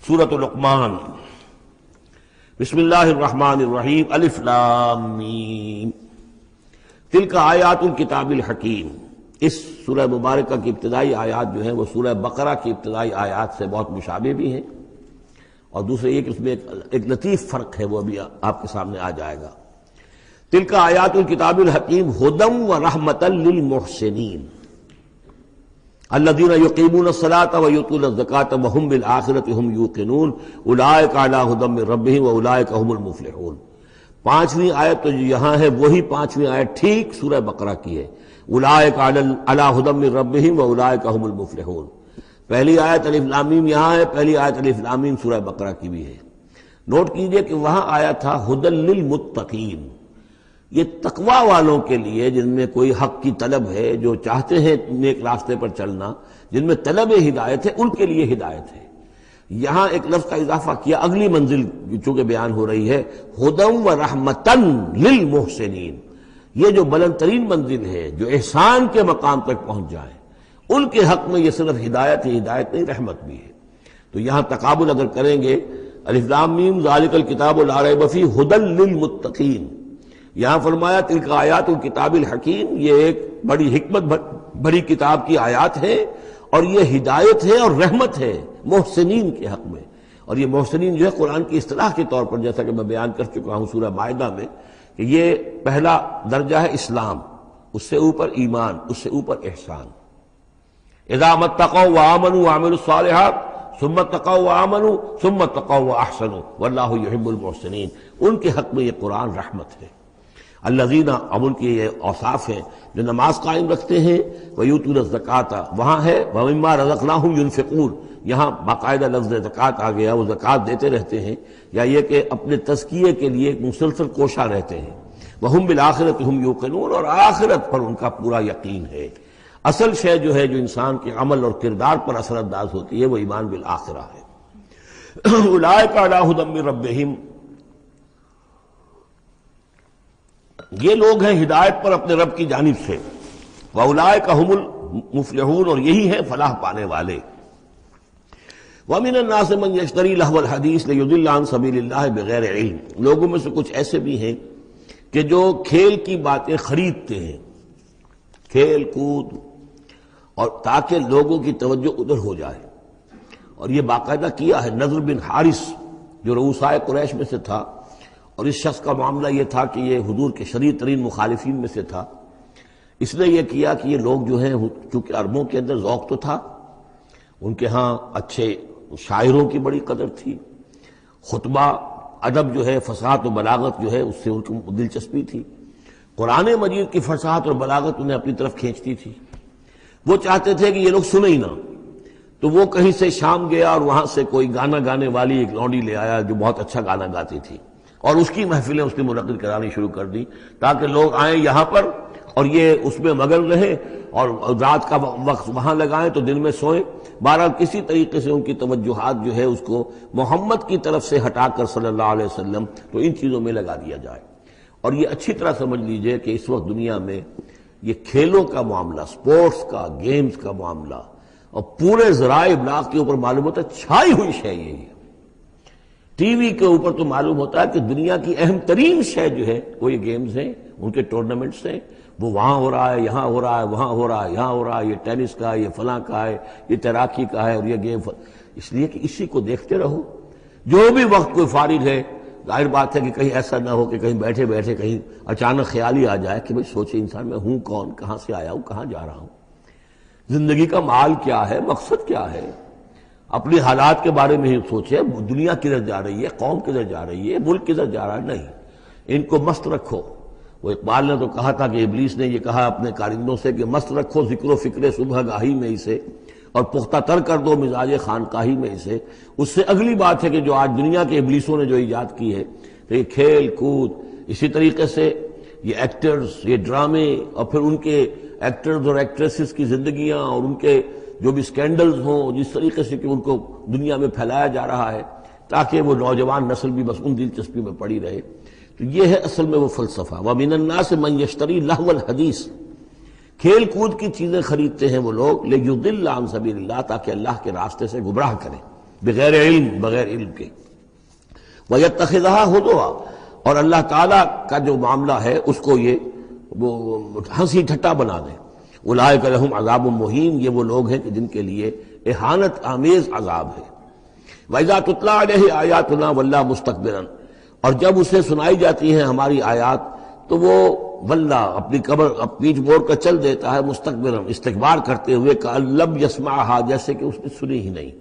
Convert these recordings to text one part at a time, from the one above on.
سورۃ لقمان۔ بسم اللہ الرحمن الرحیم۔ الف لام میم۔ تلک آیات الکتاب الحکیم۔ اس سورہ مبارکہ کی ابتدائی آیات جو ہیں وہ سورہ بقرہ کی ابتدائی آیات سے بہت مشابہ بھی ہیں، اور دوسرے یہ کہ اس میں ایک لطیف فرق ہے، وہ ابھی آپ کے سامنے آ جائے گا۔ تلک آیات الکتاب الحکیم ھدی ورحمۃ للمحسنین الذین یقیمون الصلاۃ ویؤتون الزکاۃ وہم بالآخرۃ ھم یوقنون اولئک علی ھدی من ربہم واولئک ھم المفلحون۔ پانچویں آیت تو جو یہاں ہے وہی پانچویں آیت ٹھیک سورہ بقرہ کی ہے، اولئک علی ھدی من ربہم واولئک ھم المفلحون۔ پہلی آیت الف لام میم یہاں ہے، پہلی آیت الف لام میم سورہ بقرہ کی بھی ہے۔ نوٹ کیجئے کہ وہاں آیا تھا ھدی للمتقین، یہ تقوی والوں کے لیے جن میں کوئی حق کی طلب ہے، جو چاہتے ہیں نیک راستے پر چلنا، جن میں طلب ہدایت ہے، ان کے لیے ہدایت ہے۔ یہاں ایک لفظ کا اضافہ کیا، اگلی منزل چونکہ بیان ہو رہی ہے، ھدی ورحمۃ للمحسنین، یہ جو بلند ترین منزل ہے، جو احسان کے مقام تک پہنچ جائیں، ان کے حق میں یہ صرف ہدایت ہی ہدایت نہیں، رحمت بھی ہے۔ تو یہاں تقابل اگر کریں گے، الف لام میم ذالک الکتاب لا ریب فیہ ھدی للمتقین، یہاں فرمایا تلک آیات الکتاب الحکیم، یہ ایک بڑی حکمت بڑی کتاب کی آیات ہے، اور یہ ہدایت ہے اور رحمت ہے محسنین کے حق میں۔ اور یہ محسنین جو ہے قرآن کی اصطلاح کے طور پر، جیسا کہ میں بیان کر چکا ہوں سورہ مائدہ میں، کہ یہ پہلا درجہ ہے اسلام، اس سے اوپر ایمان، اس سے اوپر احسان۔ اذا ما اتقوا وآمنوا وعملوا الصالحات ثم اتقوا وآمنوا ثم اتقوا واحسنوا واللہ یحب المحسنین، ان کے حق میں یہ قرآن رحمت ہے۔ الذین، اب ان کی یہ اوصاف ہیں جو نماز قائم رکھتے ہیں، ویؤتون الزکاۃ، وہاں ہے ومما رزقناہم ینفقون، یہاں باقاعدہ لفظ زکوٰۃ آ گیا، وہ زکوٰۃ دیتے رہتے ہیں، یا یہ کہ اپنے تزکیے کے لیے مسلسل کوشاں رہتے ہیں۔ وہم بالآخرۃ ھم یوقنون، اور آخرت پر ان کا پورا یقین ہے۔ اصل شے جو ہے جو انسان کے عمل اور کردار پر اثر انداز ہوتی ہے، وہ ایمان بالآخرہ ہے۔ اولئک علی ھدی من ربہم، یہ لوگ ہیں ہدایت پر اپنے رب کی جانب سے، وَأُولَئِكَ هُمُ الْمُفْلِحُونَ، اور یہی ہیں فلاح پانے والے۔ وَمِنَ النَّاسِ مَن يَشْتَرِي لَهْوَ الْحَدِيثِ لِيُضِلَّ عَن سَبِيلِ اللَّهِ بِغَيْرِ عِلْمٍ، لوگوں میں سے کچھ ایسے بھی ہیں کہ جو کھیل کی باتیں خریدتے ہیں، کھیل کود، اور تاکہ لوگوں کی توجہ ادھر ہو جائے۔ اور یہ باقاعدہ کیا ہے نضر بن حارث، جو رؤسائے قریش میں سے تھا، اور اس شخص کا معاملہ یہ تھا کہ یہ حضور کے شدید ترین مخالفین میں سے تھا۔ اس نے یہ کیا کہ یہ لوگ جو ہیں، چونکہ عربوں کے اندر ذوق تو تھا، ان کے ہاں اچھے شاعروں کی بڑی قدر تھی، خطبہ ادب جو ہے، فصاحت و بلاغت جو ہے، اس سے ان کو دلچسپی تھی، قرآن مجید کی فصاحت اور بلاغت انہیں اپنی طرف کھینچتی تھی۔ وہ چاہتے تھے کہ یہ لوگ سنیں ہی نہ، تو وہ کہیں سے شام گیا اور وہاں سے کوئی گانا گانے والی ایک لونڈی لے آیا جو بہت اچھا گانا گاتی تھی، اور اس کی محفلیں اس نے منعقد کرانی شروع کر دی، تاکہ لوگ آئیں یہاں پر اور یہ اس میں مگن رہیں، اور رات کا وقت وہاں لگائیں تو دن میں سوئیں۔ بہرحال کسی طریقے سے ان کی توجہات جو ہے اس کو محمد کی طرف سے ہٹا کر صلی اللہ علیہ وسلم تو ان چیزوں میں لگا دیا جائے۔ اور یہ اچھی طرح سمجھ لیجئے کہ اس وقت دنیا میں یہ کھیلوں کا معاملہ، سپورٹس کا، گیمز کا معاملہ، اور پورے ذرائع ابلاغ کے اوپر معلوم ہوتا ہے چھائی ہوئی شے یہ ہے۔ ٹی وی کے اوپر تو معلوم ہوتا ہے کہ دنیا کی اہم ترین شے جو ہے وہ یہ گیمز ہیں، ان کے ٹورنامنٹس ہیں، وہ وہاں ہو رہا ہے، یہاں ہو رہا ہے، وہاں ہو رہا ہے، یہاں ہو رہا ہے، یہ ٹینس کا ہے، یہ فلاں کا ہے، یہ تیراکی کا ہے، اور یہ گیم، اس لیے کہ اسی کو دیکھتے رہو۔ جو بھی وقت کوئی فارغ ہے، ظاہر بات ہے کہ کہیں ایسا نہ ہو کہ کہیں بیٹھے بیٹھے کہیں اچانک خیال ہی آ جائے کہ بھئی سوچے انسان میں ہوں کون، کہاں سے آیا ہوں، کہاں جا رہا ہوں، زندگی کا مال کیا ہے، مقصد کیا ہے، اپنی حالات کے بارے میں ہی سوچے، دنیا کدھر جا رہی ہے، قوم کدھر جا رہی ہے، ملک کدھر جا رہا ہے، نہیں، ان کو مست رکھو۔ وہ اقبال نے تو کہا تھا کہ ابلیس نے یہ کہا اپنے کارندوں سے کہ مست رکھو ذکر و فکر صبح گاہی میں اسے، اور پختہ تر کر دو مزاج خانقاہی میں اسے۔ اس سے اگلی بات ہے کہ جو آج دنیا کے ابلیسوں نے جو ایجاد کی ہے، تو یہ کھیل کود، اسی طریقے سے یہ ایکٹرز، یہ ڈرامے، اور پھر ان کے ایکٹرز اور ایکٹریسز کی زندگیاں، اور ان کے جو بھی سکینڈلز ہوں، جس طریقے سے کہ ان کو دنیا میں پھیلایا جا رہا ہے، تاکہ وہ نوجوان نسل بھی بس ان دلچسپی میں پڑی رہے۔ تو یہ ہے اصل میں وہ فلسفہ۔ وَمِنَ النَّاسِ مَن يَشْتَرِي لَهْوَ الْحَدِيثِ، کھیل کود کی چیزیں خریدتے ہیں وہ لوگ، لِيُضِلَّ عَن سَبِيلِ اللَّهِ، تاکہ اللہ کے راستے سے گمراہ کریں۔ بغیر علم، بغیر علم کے. وَيَتَّخِذَهَا هُزُوًا، اور اللہ تعالیٰ کا جو معاملہ ہے اس کو یہ وہ ہنسی ٹھٹا بنا دیں. اولئک لہم عذاب مہین، یہ وہ لوگ ہیں کہ جن کے لیے اہانت آمیز عذاب ہے. وَإِذَا تُتْلَىٰ عَلَيْهِ آیاتنا وَلَّىٰ مُسْتَكْبِرًا، اور جب اسے سنائی جاتی ہیں ہماری آیات تو وہ ولّا اپنی قبر پیچھ موڑ کر چل دیتا ہے، مستکبرن استکبار کرتے ہوئے، کأن لم یسمعها، جیسے کہ اس نے سنی ہی نہیں.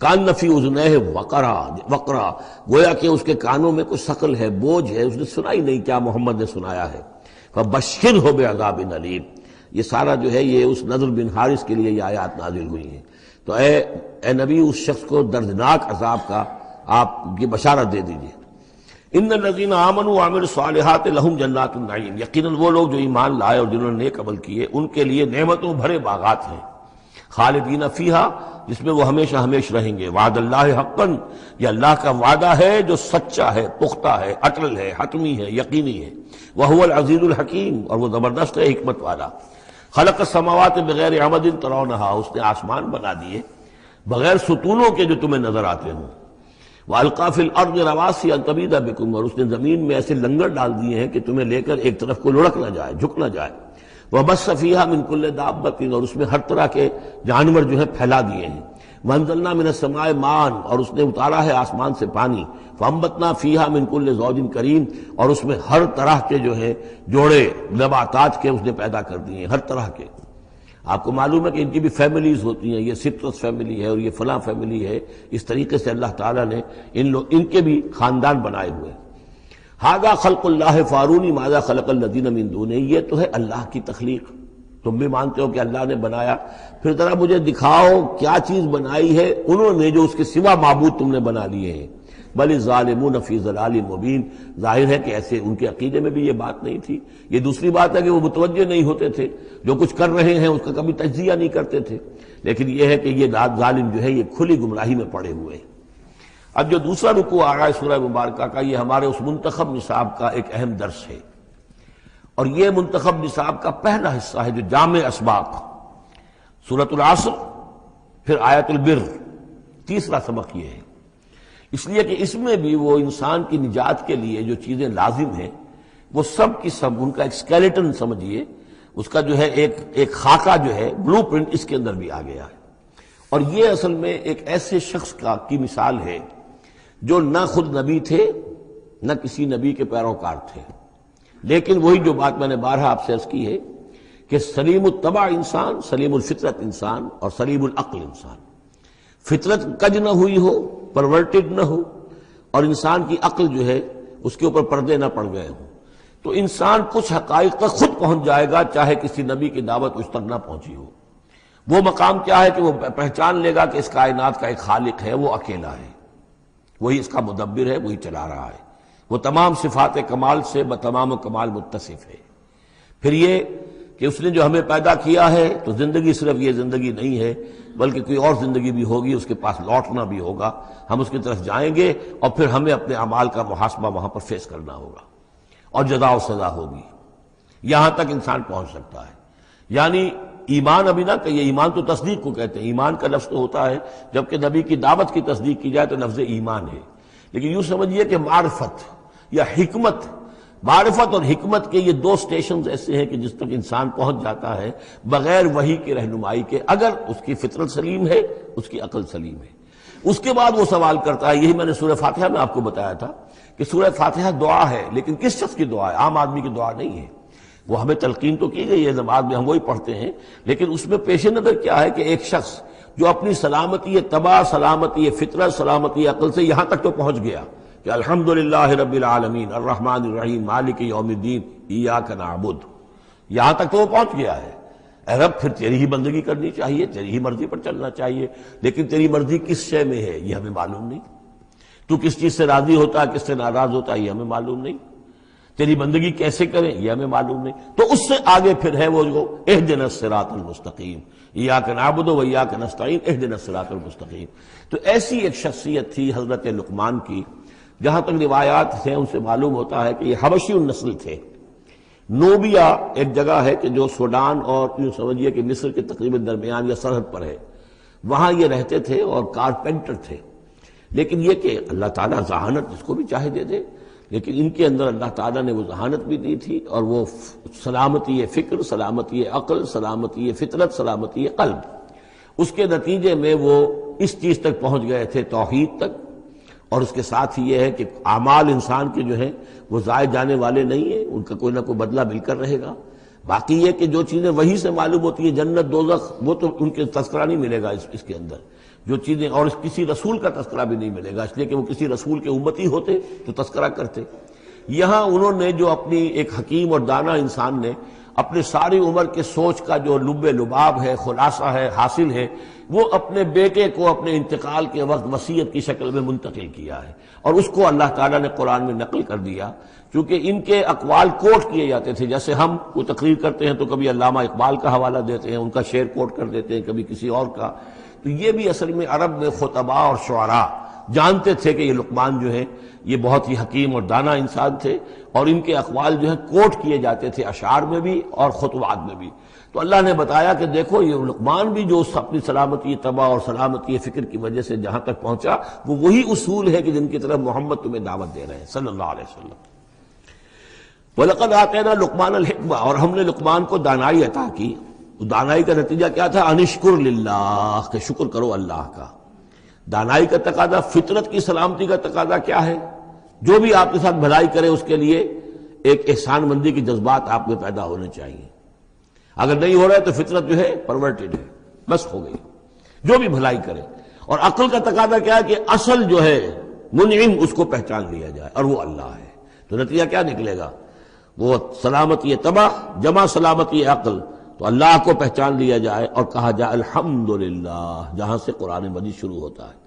کان فی اذنیہ وقرا، گویا کہ اس کے کانوں میں کچھ ثقل ہے، بوجھ ہے، اس نے سنا ہی نہیں کیا محمد نے سنایا ہے. فبشرہ بعذاب علیم، یہ سارا جو ہے یہ اس نضر بن حارث کے لیے یہ آیات نازل ہوئی ہیں. تو اے نبی اس شخص کو دردناک عذاب کا آپ کی بشارت دے دیجیے. ان الذین آمنوا وعملوا الصالحات لہم جنات النعیم، یقیناً وہ لوگ جو ایمان لائے اور جنہوں نے نیک عمل کیے ان کے لیے نعمتوں بھرے باغات ہیں. خالدین فیہا، جس میں وہ ہمیشہ ہمیشہ رہیں گے. وعد اللہ حقا، یہ اللہ کا وعدہ ہے جو سچا ہے، پختہ ہے، اٹل ہے، حتمی ہے، یقینی ہے. وہو العزیز الحکیم، اور وہ زبردست ہے، حکمت والا. خلق السماوات بغیر عمد ترونہا، اس نے آسمان بنا دیے بغیر ستونوں کے جو تمہیں نظر آتے ہوں. وَأَلْقَىٰ فِي الْأَرْضِ رَوَاسِيَ أَن تَمِيدَ بِكُمْ، اور اس نے زمین میں ایسے لنگر ڈال دیے ہیں کہ تمہیں لے کر ایک طرف کو لڑک نہ جائے، جھک نہ جائے. وَبَثَّ فِيهَا مِن كُلِّ دَابَّةٍ، اور اس میں ہر طرح کے جانور جو ہے پھیلا دیے ہیں. وَأَنزَلْنَا مِنَ السَّمَاءِ مَاءً، اور اس نے اتارا ہے آسمان سے پانی. فَأَنبَتْنَا فِيهَا مِن كُلِّ زَوْجٍ كَرِيمٍ، اور اس میں ہر طرح کے جو ہے جوڑے نباتات کے اس نے پیدا کر دیے ہیں، ہر طرح کے. آپ کو معلوم ہے کہ ان کی بھی فیملیز ہوتی ہیں، یہ سٹرس فیملی ہے اور یہ فلاں فیملی ہے. اس طریقے سے اللہ تعالیٰ نے ان کے بھی خاندان بنائے ہوئے. ھذا خلق اللہ فارونی ماذا خلق الذین من دونہ، یہ تو ہے اللہ کی تخلیق. تم بھی مانتے ہو کہ اللہ نے بنایا، پھر ذرا مجھے دکھاؤ کیا چیز بنائی ہے انہوں نے جو اس کے سوا معبود تم نے بنا لیے ہیں. بل الظالمون فی ضلال مبین، ظاہر ہے کہ ایسے ان کے عقیدے میں بھی یہ بات نہیں تھی. یہ دوسری بات ہے کہ وہ متوجہ نہیں ہوتے تھے، جو کچھ کر رہے ہیں اس کا کبھی تجزیہ نہیں کرتے تھے. لیکن یہ ہے کہ یہ ظالم جو ہے یہ کھلی گمراہی میں پڑے ہوئے ہیں. اب جو دوسرا رکوع آ رہا ہے سورہ مبارکہ کا، یہ ہمارے اس منتخب نصاب کا ایک اہم درس ہے. اور یہ منتخب نصاب کا پہلا حصہ ہے جو جامع اسباق، سورۃ العصر، پھر آیت البر، تیسرا سبق یہ ہے. اس لیے کہ اس میں بھی وہ انسان کی نجات کے لیے جو چیزیں لازم ہیں وہ سب کی سب ان کا ایک اسکیلیٹن سمجھیے، اس کا جو ہے ایک خاکہ جو ہے، بلو پرنٹ اس کے اندر بھی آ گیا ہے. اور یہ اصل میں ایک ایسے شخص کی مثال ہے جو نہ خود نبی تھے نہ کسی نبی کے پیروکار تھے، لیکن وہی جو بات میں نے بارہا آپ سے عرض کی ہے کہ سلیم الطبع انسان، سلیم الفطرت انسان اور سلیم العقل انسان. فطرت کج نہ ہوئی ہو، پرورٹڈ نہ ہو، اور انسان کی عقل جو ہے اس کے اوپر پردے نہ پڑ گئے ہوں، تو انسان کچھ حقائق تک خود پہنچ جائے گا چاہے کسی نبی کی دعوت اس تک نہ پہنچی ہو. وہ مقام کیا ہے کہ وہ پہچان لے گا کہ اس کائنات کا ایک خالق ہے، وہ اکیلا ہے، وہی اس کا مدبر ہے، وہی چلا رہا ہے، وہ تمام صفات کمال سے بتمام کمال متصف ہے. پھر یہ کہ اس نے جو ہمیں پیدا کیا ہے تو زندگی صرف یہ زندگی نہیں ہے بلکہ کوئی اور زندگی بھی ہوگی، اس کے پاس لوٹنا بھی ہوگا، ہم اس کی طرف جائیں گے اور پھر ہمیں اپنے اعمال کا محاسبہ وہاں پر فیس کرنا ہوگا اور جزا و سزا ہوگی. یہاں تک انسان پہنچ سکتا ہے. یعنی ایمان ابھی نہ کہیے، ایمان تو تصدیق کو کہتے ہیں. ایمان کا لفظ تو ہوتا ہے جبکہ نبی کی دعوت کی تصدیق کی جائے تو لفظ ایمان ہے. لیکن یوں سمجھیے کہ معرفت یا حکمت، معرفت اور حکمت کے یہ دو سٹیشنز ایسے ہیں کہ جس تک انسان پہنچ جاتا ہے بغیر وحی کی رہنمائی کے، اگر اس کی فطرت سلیم ہے، اس کی عقل سلیم ہے. اس کے بعد وہ سوال کرتا ہے، یہی میں نے سورہ فاتحہ میں آپ کو بتایا تھا کہ سورہ فاتحہ دعا ہے، لیکن کس شخص کی دعا ہے؟ عام آدمی کی دعا نہیں ہے. وہ ہمیں تلقین تو کی گئی ہے، نماز میں ہم وہی پڑھتے ہیں، لیکن اس میں پیش نظر کیا ہے کہ ایک شخص جو اپنی سلامتی طبع، سلامتی فطرت، سلامتی عقل سے یہاں تک تو پہنچ گیا کہ الحمدللہ رب العالمین الرحمن الرحیم مالک یوم الدین ایاک نعبد، یہاں تک تو وہ پہنچ گیا ہے. اے رب پھر تیری ہی بندگی کرنی چاہیے، تیری ہی مرضی پر چلنا چاہیے، لیکن تیری مرضی کس شے میں ہے یہ ہمیں معلوم نہیں. تو کس چیز سے راضی ہوتا ہے، کس سے ناراض ہوتا ہے یہ ہمیں معلوم نہیں. تیری بندگی کیسے کریں یہ ہمیں معلوم نہیں. تو اس سے آگے پھر ہے وہ جو اہدنا الصراط المستقیم، ایاک نعبد و ایاک نستعین اہدنا الصراط المستقیم. تو ایسی ایک شخصیت تھی حضرت لقمان کی. جہاں تک روایات ہیں ان سے معلوم ہوتا ہے کہ یہ حبشی النسل تھے. نوبیا ایک جگہ ہے کہ جو سوڈان اور یوں سمجھیے کہ مصر کے تقریباً درمیان یا سرحد پر ہے، وہاں یہ رہتے تھے اور کارپینٹر تھے. لیکن یہ کہ اللہ تعالیٰ ذہانت جس کو بھی چاہے دے دے، لیکن ان کے اندر اللہ تعالیٰ نے وہ ذہانت بھی دی تھی، اور وہ سلامتی فکر، سلامتی عقل، سلامتی فطرت، سلامتی قلب. اس کے نتیجے میں وہ اس چیز تک پہنچ گئے تھے، توحید تک. اور اس کے ساتھ ہی یہ ہے کہ اعمال انسان کے جو ہیں وہ ضائع جانے والے نہیں ہیں، ان کا کوئی نہ کوئی بدلہ مل کر رہے گا. باقی یہ کہ جو چیزیں وہی سے معلوم ہوتی ہیں، جنت دوزخ، وہ تو ان کے تذکرہ نہیں ملے گا اس کے اندر. جو چیزیں، اور کسی رسول کا تذکرہ بھی نہیں ملے گا، اس لیے کہ وہ کسی رسول کے امتی ہوتے تو تذکرہ کرتے. یہاں انہوں نے جو اپنی ایک حکیم اور دانا انسان نے اپنے ساری عمر کے سوچ کا جو لب لباب ہے، خلاصہ ہے، حاصل ہے، وہ اپنے بیٹے کو اپنے انتقال کے وقت وصیت کی شکل میں منتقل کیا ہے. اور اس کو اللہ تعالیٰ نے قرآن میں نقل کر دیا. چونکہ ان کے اقوال کوٹ کیے جاتے تھے، جیسے ہم کوئی تقریر کرتے ہیں تو کبھی علامہ اقبال کا حوالہ دیتے ہیں، ان کا شعر کوٹ کر دیتے ہیں، کبھی کسی اور کا. تو یہ بھی اصل میں عرب میں خطباء اور شعراء جانتے تھے کہ یہ لقمان جو ہے یہ بہت ہی حکیم اور دانا انسان تھے، اور ان کے اقوال جو ہیں کوٹ کیے جاتے تھے اشعار میں بھی اور خطبات میں بھی. تو اللہ نے بتایا کہ دیکھو یہ لقمان بھی جو اپنی سلامتی طبع اور سلامتی فکر کی وجہ سے جہاں تک پہنچا، وہ وہی اصول ہے کہ جن کی طرف محمد تمہیں دعوت دے رہے ہیں صلی اللہ علیہ وسلم. وَلَقَدْ آتَيْنَا لُقْمَانَ الْحِكْمَةَ، اور ہم نے لقمان کو دانائی عطا کی. دانائی کا نتیجہ کیا تھا؟ انشکر للہ، کہ شکر کرو اللہ کا. دانائی کا تقاضا، فطرت کی سلامتی کا تقاضا کیا ہے؟ جو بھی آپ کے ساتھ بھلائی کرے اس کے لیے ایک احسان مندی کے جذبات آپ میں پیدا ہونے چاہیے. اگر نہیں ہو رہا ہے تو فطرت جو ہے پرورٹڈ ہے، بس ہو گئی. جو بھی بھلائی کرے. اور عقل کا تقاضا کیا ہے کہ اصل جو ہے منعم اس کو پہچان لیا جائے، اور وہ اللہ ہے. تو نتیجہ کیا نکلے گا؟ وہ سلامتی طبع جمع سلامتی عقل. تو اللہ کو پہچان لیا جائے اور کہا جائے الحمدللہ، جہاں سے قرآن مجید شروع ہوتا ہے.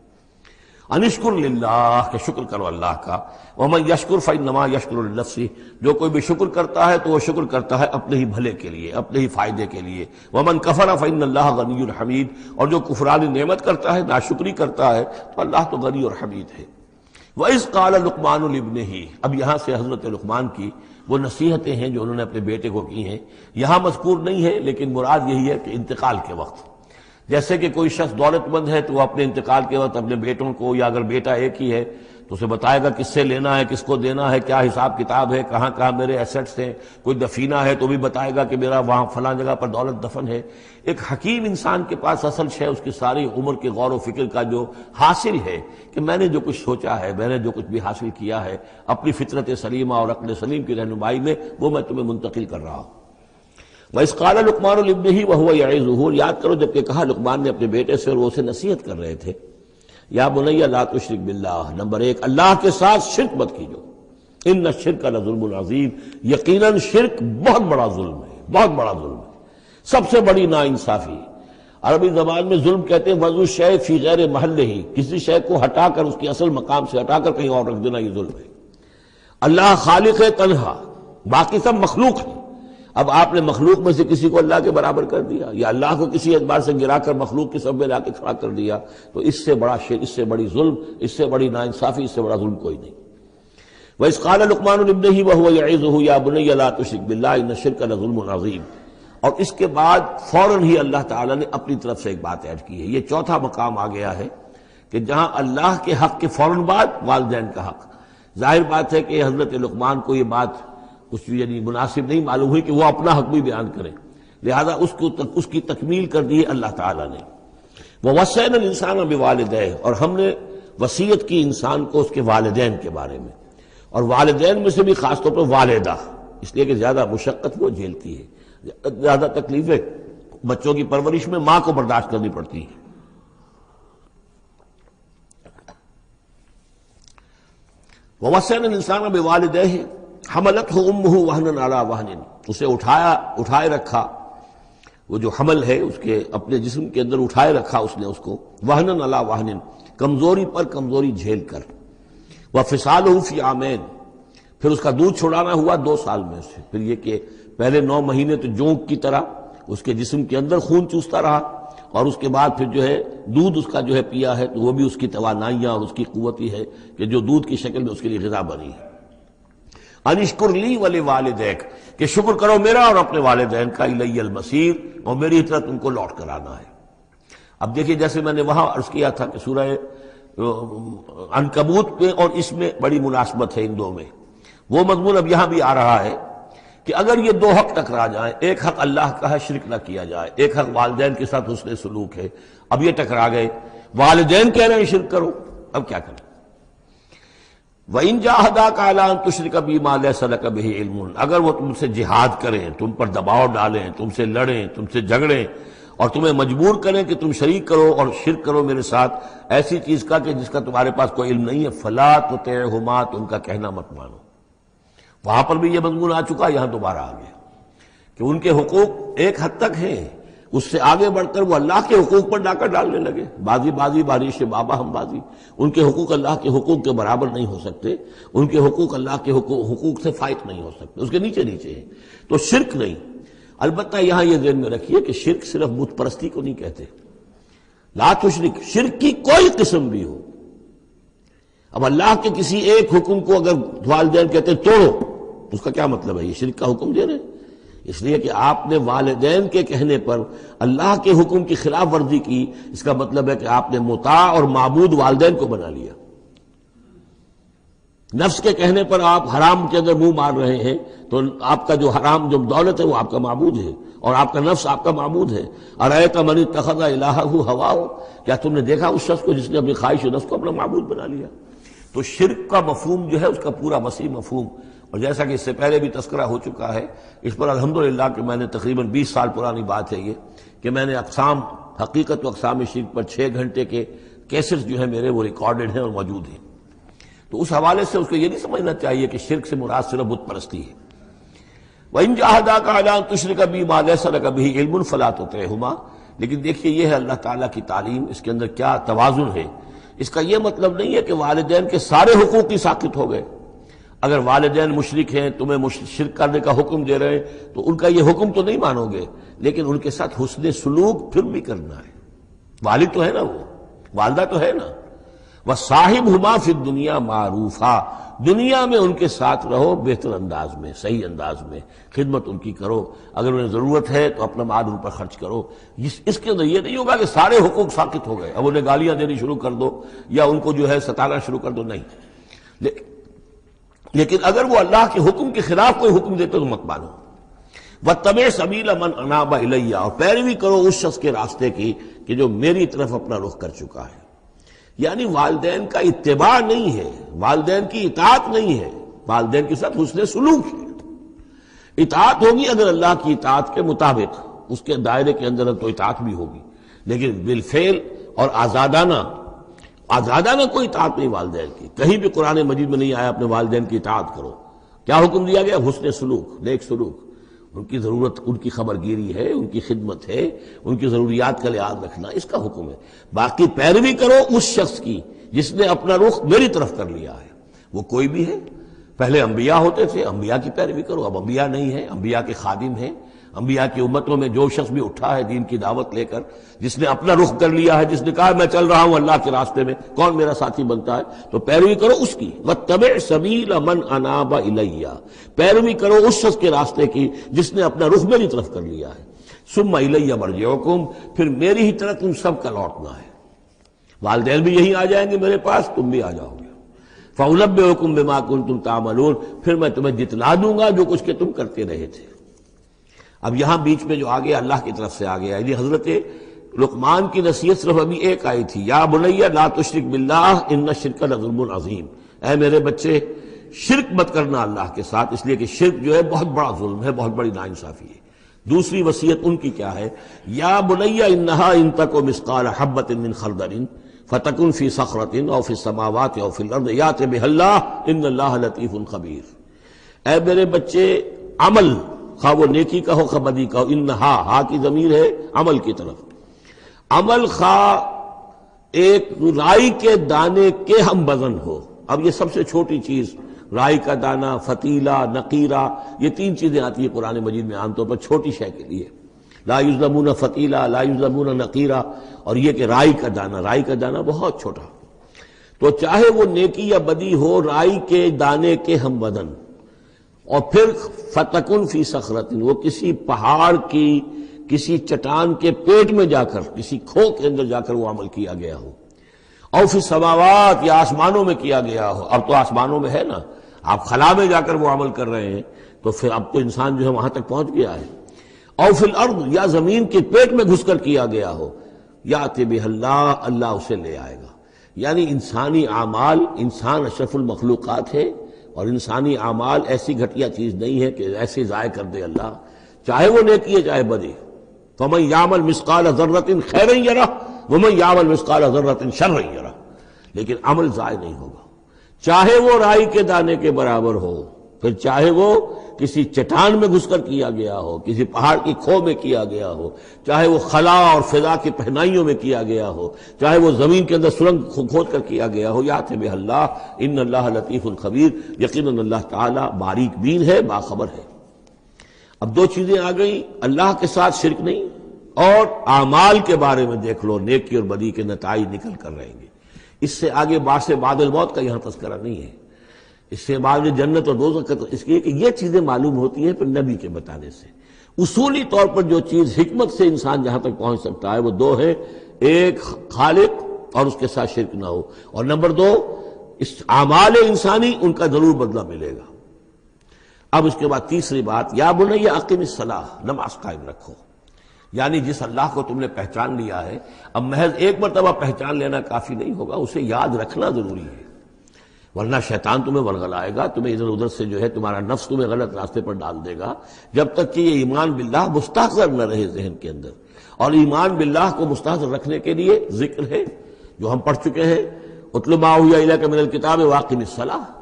انشکر للہ، کہ شکر کرو اللہ کا. ومن یشکر فانما یشکر لنفسہ، جو کوئی بھی شکر کرتا ہے تو وہ شکر کرتا ہے اپنے ہی بھلے کے لیے، اپنے ہی فائدے کے لیے. ومن کفر فان اللہ غنی حمید، اور جو کفران نعمت کرتا ہے، ناشکری کرتا ہے، تو اللہ تو غنی اور حمید ہے. وَإِذْ قَالَ لُقْمَانُ لِابْنِهِ، اب یہاں سے حضرت لقمان کی وہ نصیحتیں ہیں جو انہوں نے اپنے بیٹے کو کی ہیں، یہاں مذکور نہیں ہے، لیکن مراد یہی ہے کہ انتقال کے وقت. جیسے کہ کوئی شخص دولت مند ہے تو وہ اپنے انتقال کے وقت اپنے بیٹوں کو، یا اگر بیٹا ایک ہی ہے تو اسے بتائے گا کس سے لینا ہے، کس کو دینا ہے، کیا حساب کتاب ہے، کہاں کہاں میرے ایسٹس ہیں. کوئی دفینہ ہے تو بھی بتائے گا کہ میرا وہاں فلاں جگہ پر دولت دفن ہے. ایک حکیم انسان کے پاس اصل شے اس کی ساری عمر کے غور و فکر کا جو حاصل ہے کہ میں نے جو کچھ سوچا ہے، میں نے جو کچھ بھی حاصل کیا ہے اپنی فطرت سلیمہ اور عقل سلیم کی رہنمائی میں، وہ میں تمہیں منتقل کر رہا ہوں. وَإِذْ قَالَ لُقْمَانُ لِابْنِهِ وَهُوَ يَعِظُهُ، یاد کرو جب کہ کہا لقمان نے اپنے بیٹے سے اور وہ اسے نصیحت کر رہے تھے. یا بنی لا تشرک باللہ، نمبر 1 اللہ کے ساتھ شرک مت کیجو. ان الشرک لظلم عظیم، یقیناً شرک بہت بڑا ظلم ہے، بہت بڑا ظلم ہے، سب سے بڑی ناانصافی. عربی زبان میں ظلم کہتے ہیں وضع الشیء فی غیر محلہ، کسی شے کو ہٹا کر اس کی اصل مقام سے ہٹا کر کہیں اور رکھ دینا، یہ ظلم ہے. اللہ خالق ہے تنہا، باقی سب مخلوق ہے. اب آپ نے مخلوق میں سے کسی کو اللہ کے برابر کر دیا، یا اللہ کو کسی اعتبار سے گرا کر مخلوق کی سب میں لا کے کھڑا کر دیا، تو اس سے بڑا شرک، اس سے بڑی ظلم، اس سے بڑی ناانصافی، اس سے بڑا ظلم کوئی نہیں. وَإِذْ قَالَ لُقْمَانُ لِابْنِهِ وَهُوَ يَعِظُهُ يَا بُنَيَّ لَا تُشْرِكْ بِاللَّهِ إِنَّ الشِّرْكَ لَظُلْمٌ عَظِيمٌ. اور اس کے بعد فوراً ہی اللہ تعالیٰ نے اپنی طرف سے ایک بات ایڈ کی ہے. یہ چوتھا مقام آ گیا ہے کہ جہاں اللہ کے حق کے فوراً بعد والدین کا حق. ظاہر بات ہے کہ حضرت لقمان کو یہ بات کچھ یعنی مناسب نہیں معلوم ہوئی کہ وہ اپنا حق بھی بیان کریں، لہذا اس کی تکمیل کر دی اللہ تعالیٰ نے. وَوَصَّيْنَا الْإِنسَانَ بِوَالِدَيْهِ، اور ہم نے وصیت کی انسان کو اس کے والدین کے بارے میں، اور والدین میں سے بھی خاص طور پر والدہ، اس لیے کہ زیادہ مشقت وہ جھیلتی ہے، زیادہ تکلیفیں بچوں کی پرورش میں ماں کو برداشت کرنی پڑتی ہیں. وَوَصَّيْنَا الْإِنسَانَ بِوَالِدَيْهِ حملتہ امہ وہنا علی وہن، اسے اٹھائے رکھا، وہ جو حمل ہے اس کے اپنے جسم کے اندر اٹھائے رکھا اس نے اس کو، وہنا علی وہن، کمزوری پر کمزوری جھیل کر. وفصالہ فی عامین، پھر اس کا دودھ چھڑانا ہوا 2 سال میں سے. پھر یہ کہ پہلے 9 مہینے تو جونک کی طرح اس کے جسم کے اندر خون چوستا رہا، اور اس کے بعد پھر جو ہے دودھ اس کا جو ہے پیا ہے، تو وہ بھی اس کی توانائیاں اور اس کی قوت ہی ہے کہ جو دودھ کی شکل میں اس کے لیے غذا بنی ہے. انشکر لی ولوالدیک، کہ شکر کرو میرا اور اپنے والدین کا، الی المصیر، اور میری طرف تم کو لوٹ کر آنا ہے. اب دیکھیے جیسے میں نے وہاں عرض کیا تھا کہ سورہ عنکبوت میں اور اس میں بڑی مناسبت ہے ان دو میں، وہ مضمون اب یہاں بھی آ رہا ہے کہ اگر یہ دو حق ٹکرا جائیں، ایک حق اللہ کا ہے شرک نہ کیا جائے، ایک حق والدین کے ساتھ حسن سلوک ہے، اب یہ ٹکرا گئے، والدین کہہ رہے ہیں شرک کرو، اب کیا کریں؟ وَإِن جَاهَدَاكَ عَلَىٰ أَن تُشْرِكَ بِي مَا لَيْسَ لَكَ بِهِ عِلْمٌ، اگر وہ تم سے جہاد کریں، تم پر دباؤ ڈالیں، تم سے لڑیں، تم سے جھگڑیں اور تمہیں مجبور کریں کہ تم شریک کرو اور شرک کرو میرے ساتھ ایسی چیز کا کہ جس کا تمہارے پاس کوئی علم نہیں ہے، فَلَا تُطِعْهُمَا، تو ان کا کہنا مت مانو۔ وہاں پر بھی یہ مضمون آ چکا، یہاں دوبارہ آ گیا کہ ان کے حقوق ایک حد تک ہیں، اس سے آگے بڑھ کر وہ اللہ کے حقوق پر ڈاکہ ڈالنے لگے، بازی بازی بارش بابا ہم بازی، ان کے حقوق اللہ کے حقوق کے برابر نہیں ہو سکتے، ان کے حقوق اللہ کے حقوق سے فائق نہیں ہو سکتے، اس کے نیچے نیچے ہیں، تو شرک نہیں۔ البتہ یہاں یہ ذہن میں رکھیے کہ شرک صرف بت پرستی کو نہیں کہتے، لا تشرک، شرک کی کوئی قسم بھی ہو۔ اب اللہ کے کسی ایک حکم کو اگر والدین کہتے ہیں توڑو، اس کا کیا مطلب ہے؟ یہ شرک کا حکم دے رہے ہیں، اس لیے کہ آپ نے والدین کے کہنے پر اللہ کے حکم کی خلاف ورزی کی، اس کا مطلب ہے کہ آپ نے مطاع اور معبود والدین کو بنا لیا۔ نفس کے کہنے پر آپ حرام کے اندر منہ مار رہے ہیں تو آپ کا جو حرام جو دولت ہے وہ آپ کا معبود ہے، اور آپ کا نفس آپ کا معبود ہے۔ ارأیت من اتخذ الہہ ہواہ، کیا تم نے دیکھا اس شخص کو جس نے اپنی خواہش نفس کو اپنا معبود بنا لیا؟ تو شرک کا مفہوم جو ہے اس کا پورا وسیع مفہوم، اور جیسا کہ اس سے پہلے بھی تذکرہ ہو چکا ہے، اس پر الحمدللہ کہ میں نے تقریباً 20 سال پرانی بات ہے یہ کہ میں نے اقسام حقیقت و اقسام شرک پر 6 گھنٹے کے کیسٹس جو ہیں میرے وہ ریکارڈڈ ہیں اور موجود ہیں۔ تو اس حوالے سے اس کو یہ نہیں سمجھنا چاہیے کہ شرک سے مراد صرف بت پرستی ہے۔ وَإِن جَاهَدَاكَ عَلَىٰ أَن تُشْرِكَ بِي مَا لَيْسَ لَكَ بِهِ عِلْمٌ فَلَا تُطِعْهُمَا، لیکن دیکھیے یہ ہے اللہ تعالیٰ کی تعلیم، اس کے اندر کیا توازن ہے۔ اس کا یہ مطلب نہیں ہے کہ والدین کے سارے حقوق ہی ساقط ہو گئے۔ اگر والدین مشرک ہیں، تمہیں شرک کرنے کا حکم دے رہے ہیں تو ان کا یہ حکم تو نہیں مانو گے، لیکن ان کے ساتھ حسن سلوک پھر بھی کرنا ہے۔ والد تو ہے نا، وہ والدہ تو ہے نا۔ وَصَاحِبْهُمَا فِي الدُّنْيَا مَعْرُوفًا، دنیا میں ان کے ساتھ رہو بہتر انداز میں، صحیح انداز میں خدمت ان کی کرو، اگر انہیں ضرورت ہے تو اپنا مال ان پر خرچ کرو۔ اس کے اندر یہ نہیں ہوگا کہ سارے حقوق ساقط ہو گئے، اب انہیں گالیاں دینی شروع کر دو یا ان کو جو ہے ستانا شروع کر دو، نہیں۔ لیکن اگر وہ اللہ کے حکم کے خلاف کوئی حکم دیتے تو مت مانو۔ وَاتَّبِعْ سَبِيلَ مَنْ أَنَابَ إِلَيَّ، اور پیروی کرو اس شخص کے راستے کی کہ جو میری طرف اپنا رخ کر چکا ہے۔ یعنی والدین کا اتباع نہیں ہے، والدین کی اطاعت نہیں ہے، والدین کے ساتھ حسن سلوک ہے۔ اطاعت ہوگی اگر اللہ کی اطاعت کے مطابق، اس کے دائرے کے اندر تو اطاعت بھی ہوگی، لیکن بالفعل اور آزادانہ کوئی اطاعت نہیں والدین کی۔ کہیں بھی قرآن مجید میں نہیں آیا اپنے والدین کی اطاعت کرو۔ کیا حکم دیا گیا؟ حسن سلوک، نیک سلوک، ان کی ضرورت، ان کی خبر گیری ہے، ان کی خدمت ہے، ان کی ضروریات کا لحاظ رکھنا، اس کا حکم ہے۔ باقی پیروی کرو اس شخص کی جس نے اپنا رخ میری طرف کر لیا ہے، وہ کوئی بھی ہے۔ پہلے انبیاء ہوتے تھے، انبیاء کی پیروی کرو، اب انبیاء نہیں ہیں، انبیاء کے خادم ہیں۔ انبیاء کی امتوں میں جو شخص بھی اٹھا ہے دین کی دعوت لے کر، جس نے اپنا رخ کر لیا ہے، جس نے کہا میں چل رہا ہوں اللہ کے راستے میں، کون میرا ساتھی بنتا ہے، تو پیروی کرو اس کی۔ وَاتَّبِعْ سَبِيلَ مَنْ أَنَابَ إِلَيَّ، پیروی کرو اس شخص کے راستے کی جس نے اپنا رخ میری طرف کر لیا ہے۔ ثُمَّ إِلَيَّ مَرْجِعُكُمْ، پھر میری ہی طرف تم سب کا لوٹنا ہے۔ والدین بھی یہی آ جائیں گے میرے پاس، تم بھی آ جاؤ گے۔ فَأُنَبِّئُكُم بِمَا كُنتُمْ تَعْمَلُونَ، پھر میں تمہیں جتلا دوں گا جو کچھ کہ تم کرتے رہے تھے۔ اب یہاں بیچ میں جو آگے اللہ کی طرف سے آگے آئی، حضرت لقمان کی نصیحت صرف ابھی ایک آئی تھی، یا بنی لا تشرک باللہ ان الشرک لظلم عظیم، اے میرے بچے شرک مت کرنا اللہ کے ساتھ، اس لیے کہ شرک جو ہے بہت بڑا ظلم ہے، بہت بڑی ناانصافی ہے۔ دوسری وصیت ان کی کیا ہے؟ یا بنی انہا ان تک مثقال حبۃ من خردل فتکن فی صخرۃ او فی السماوات او فی الارض یات بہ اللہ ان اللہ لطیف خبیر، اے میرے بچے عمل، خواہ وہ نیکی کا ہو خواہ بدی کا ہو، انہا، ہا کی ضمیر ہے عمل کی طرف، عمل خواہ ایک رائی کے دانے کے ہم وزن ہو۔ اب یہ سب سے چھوٹی چیز، رائی کا دانہ، فتیلہ، نقیرہ، یہ 3 چیزیں آتی ہیں قرآن مجید میں عام طور پر چھوٹی شے کے لیے، لا یظلمون فتیلہ، لا یظلمون نقیرہ، اور یہ کہ رائی کا دانہ، رائی کا دانہ بہت چھوٹا، تو چاہے وہ نیکی یا بدی ہو رائی کے دانے کے ہم وزن، اور پھر فتکن فی صخرۃ، وہ کسی پہاڑ کی کسی چٹان کے پیٹ میں جا کر، کسی کھو کے اندر جا کر وہ عمل کیا گیا ہو، اور فی السماوات یا آسمانوں میں کیا گیا ہو. اب تو آسمانوں میں ہے نا، آپ خلا میں جا کر وہ عمل کر رہے ہیں تو پھر اب تو انسان جو ہے وہاں تک پہنچ گیا ہے. اور فی الارض یا زمین کے پیٹ میں گھس کر کیا گیا ہو، یأتی بہ اللہ، اللہ اسے لے آئے گا. یعنی انسانی اعمال، انسان اشرف المخلوقات ہے، اور انسانی اعمال ایسی گھٹیا چیز نہیں ہے کہ ایسے ضائع کر دے اللہ، چاہے وہ نیکی ہے چاہے بدی. فمن یعمل مثقال ذرۃ خیرا یرہ ومن یعمل مثقال ذرۃ شرا یرہ. لیکن عمل ضائع نہیں ہوگا، چاہے وہ رائی کے دانے کے برابر ہو، پھر چاہے وہ کسی چٹان میں گھس کر کیا گیا ہو، کسی پہاڑ کی کھو میں کیا گیا ہو، چاہے وہ خلا اور فضا کی پہنائیوں میں کیا گیا ہو، چاہے وہ زمین کے اندر سرنگ کھود کر کیا گیا ہو. یأتی بہ اللہ ان اللہ لطیف خبیر، یقیناً اللہ تعالیٰ باریک بین ہے، باخبر ہے. اب دو چیزیں آ گئیں، اللہ کے ساتھ شرک نہیں، اور اعمال کے بارے میں دیکھ لو نیکی اور بدی کے نتائج نکل کر رہیں گے. اس سے آگے بعث بعد الموت کا یہاں تذکرہ نہیں ہے، اس سے بعد جنت اور دوزخ کا، اس لیے کہ یہ چیزیں معلوم ہوتی ہیں پھر نبی کے بتانے سے. اصولی طور پر جو چیز حکمت سے انسان جہاں تک پہنچ سکتا ہے وہ دو ہے، ایک خالق اور اس کے ساتھ شرک نہ ہو، اور نمبر دو اس اعمال انسانی ان کا ضرور بدلہ ملے گا. اب اس کے بعد تیسری بات، یا بنی اقم الصلاۃ، نماز قائم رکھو. یعنی جس اللہ کو تم نے پہچان لیا ہے، اب محض ایک مرتبہ پہچان لینا کافی نہیں ہوگا، اسے یاد رکھنا ضروری ہے، ورنہ شیطان تمہیں ورغلائے گا، تمہیں ادھر ادھر سے جو ہے تمہارا نفس تمہیں غلط راستے پر ڈال دے گا، جب تک کہ یہ ایمان باللہ مستحضر نہ رہے ذہن کے اندر. اور ایمان باللہ کو مستحضر رکھنے کے لیے ذکر ہے جو ہم پڑھ چکے ہیں، اتل ما اوحی الیک من الکتاب واقم الصلاۃ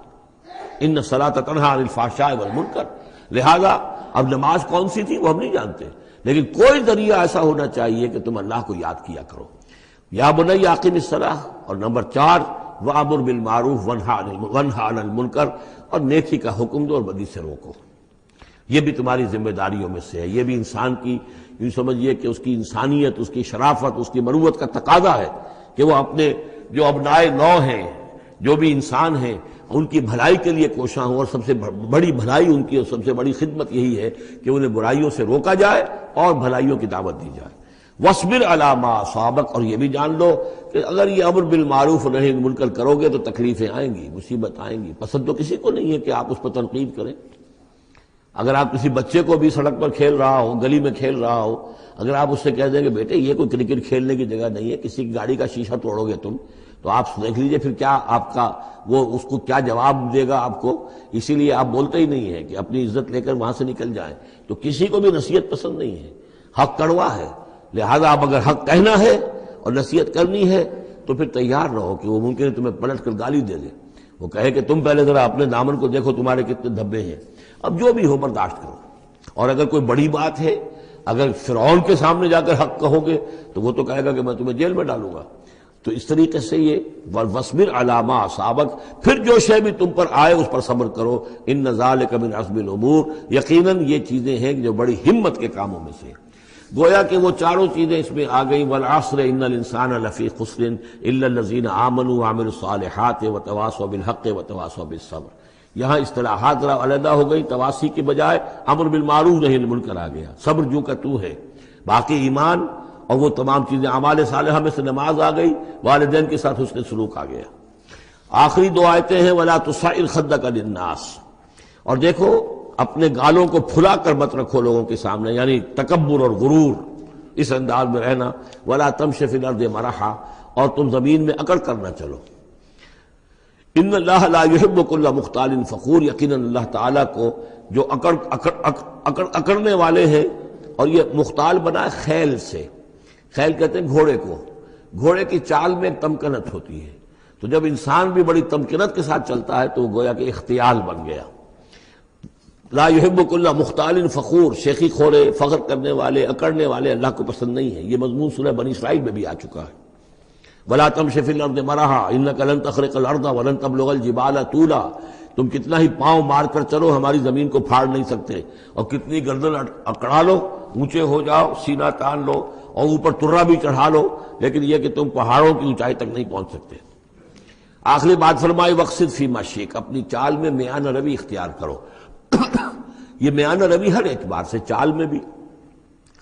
ان الصلاۃ تنہی عن الفحشاء والمنکر. لہذا اب نماز کون سی تھی وہ ہم نہیں جانتے، لیکن کوئی ذریعہ ایسا ہونا چاہیے کہ تم اللہ کو یاد کیا کرو. یا بنی اقم الصلاۃ، اور نمبر 4 وَأَمُرْ بِالْمَعْرُوفِ وَانْهَ عَنِ الْمُنْکَرِ، اور نیکی کا حکم دو اور بدی سے روکو. یہ بھی تمہاری ذمہ داریوں میں سے ہے، یہ بھی انسان کی، یوں سمجھیے کہ اس کی انسانیت، اس کی شرافت، اس کی مروت کا تقاضا ہے کہ وہ اپنے جو ابنائے نو ہیں، جو بھی انسان ہیں، ان کی بھلائی کے لیے کوشاں ہوں. اور سب سے بڑی بھلائی ان کی اور سب سے بڑی خدمت یہی ہے کہ انہیں برائیوں سے روکا جائے اور بھلائیوں کی دعوت دی جائے. وَاصْبِرْ عَلَىٰ مَا أَصَابَكَ، اور یہ بھی جان لو کہ اگر یہ امر بالمعروف اور نہی عن المنکر کرو گے تو تکلیفیں آئیں گی، مصیبت آئیں گی. پسند تو کسی کو نہیں ہے کہ آپ اس پر تنقید کریں. اگر آپ کسی بچے کو بھی سڑک پر کھیل رہا ہو، گلی میں کھیل رہا ہو، اگر آپ اس سے کہہ دیں کہ بیٹے یہ کوئی کرکٹ کھیلنے کی جگہ نہیں ہے، کسی کی گاڑی کا شیشہ توڑو گے تم، تو آپ دیکھ لیجئے پھر کیا آپ کا وہ اس کو کیا جواب دے گا آپ کو. اسی لیے آپ بولتے ہی نہیں ہیں کہ اپنی عزت لے کر وہاں سے نکل جائیں. تو کسی کو بھی نصیحت پسند نہیں ہے، حق کڑوا ہے. لہذا اب اگر حق کہنا ہے اور نصیحت کرنی ہے تو پھر تیار رہو کہ وہ ممکن ہے تمہیں پلٹ کر گالی دے دے، وہ کہے کہ تم پہلے ذرا اپنے دامن کو دیکھو تمہارے کتنے دھبے ہیں. اب جو بھی ہو برداشت کرو. اور اگر کوئی بڑی بات ہے، اگر فرعون کے سامنے جا کر حق کہو گے تو وہ تو کہے گا کہ میں تمہیں جیل میں ڈالوں گا. تو اس طریقے سے یہ وَاصْبِرْ عَلَىٰ مَا أَصَابَكَ، پھر جو شے بھی تم پر آئے اس پر صبر کرو. إِنَّ ذَلِكَ مِنْ عَزْمِ الْأُمُورِ، یقیناً یہ چیزیں ہیں جو بڑی ہمت کے کاموں میں سے. گویا کہ وہ چاروں چیزیں اس میں آ گئیں. وَالْعَصْرِ إِنَّ الْإِنسَانَ لَفِي خُسْرٍ إِلَّا الَّذِينَ آمَنُوا وَعَمِلُوا الصَّالِحَاتِ وَتَوَاصَوْا بِالْحَقِّ وَتَوَاصَوْا بِالصَّبْرِ. یہاں اصطلاحات ذرا علیحدہ ہو گئی، تواصی کی بجائے امر بالمعروف نہی عن المنکر آ گیا. صبر جو کا تو ہے، باقی ایمان اور وہ تمام چیزیں، اعمال صالحہ میں سے نماز آ گئی، والدین کے ساتھ حسن سلوک آ گیا. آخری دو آیتیں ہیں وَلَا تُصَعِّرْ خَدَّكَ لِلنَّاسِ، اور دیکھو اپنے گالوں کو پھلا کر مت رکھو لوگوں کے سامنے، یعنی تکبر اور غرور اس انداز میں رہنا. وَلَا تَمْشِ فِي الْأَرْضِ مَرَحًا، اور تم زمین میں اکڑ کر نہ چلو. ان اللہ لا يحب كل مختال فخور، یقیناً اللہ تعالیٰ کو جو اکڑنے والے ہیں. اور یہ مختال بنا ہے خیل سے، خیل کہتے ہیں گھوڑے کو. گھوڑے کی چال میں ایک تمکنت ہوتی ہے، تو جب انسان بھی بڑی تمکنت کے ساتھ چلتا ہے تو وہ گویا کہ اختیال بن گیا. لا يحب كل مختال فخور، شیخی خورے، فخر کرنے والے، اکڑنے والے اللہ کو پسند نہیں ہے. یہ مضمون سورہ بنی اسرائیل میں بھی آ چکا ہے. وَلَا تَمْشِ فِي الْأَرْضِ مَرَحًا إِنَّكَ لَن تَخْرِقَ الْأَرْضَ وَلَن تَبْلُغَ الْجِبَالَ طُولًا، تم کتنا ہی پاؤں مار کر چلو ہماری زمین کو پھاڑ نہیں سکتے، اور کتنی گردن اکڑا لو، اونچے ہو جاؤ، سینہ تان لو اور اوپر ترا بھی چڑھا لو، لیکن یہ کہ تم پہاڑوں کی اونچائی تک نہیں پہنچ سکتے. آخری بات فرمائی وَاقْصِدْ فِي مَشْيِكَ، اپنی چال میں میانہ روی اختیار کرو. یہ میانہ روی ہر اعتبار سے، چال میں بھی،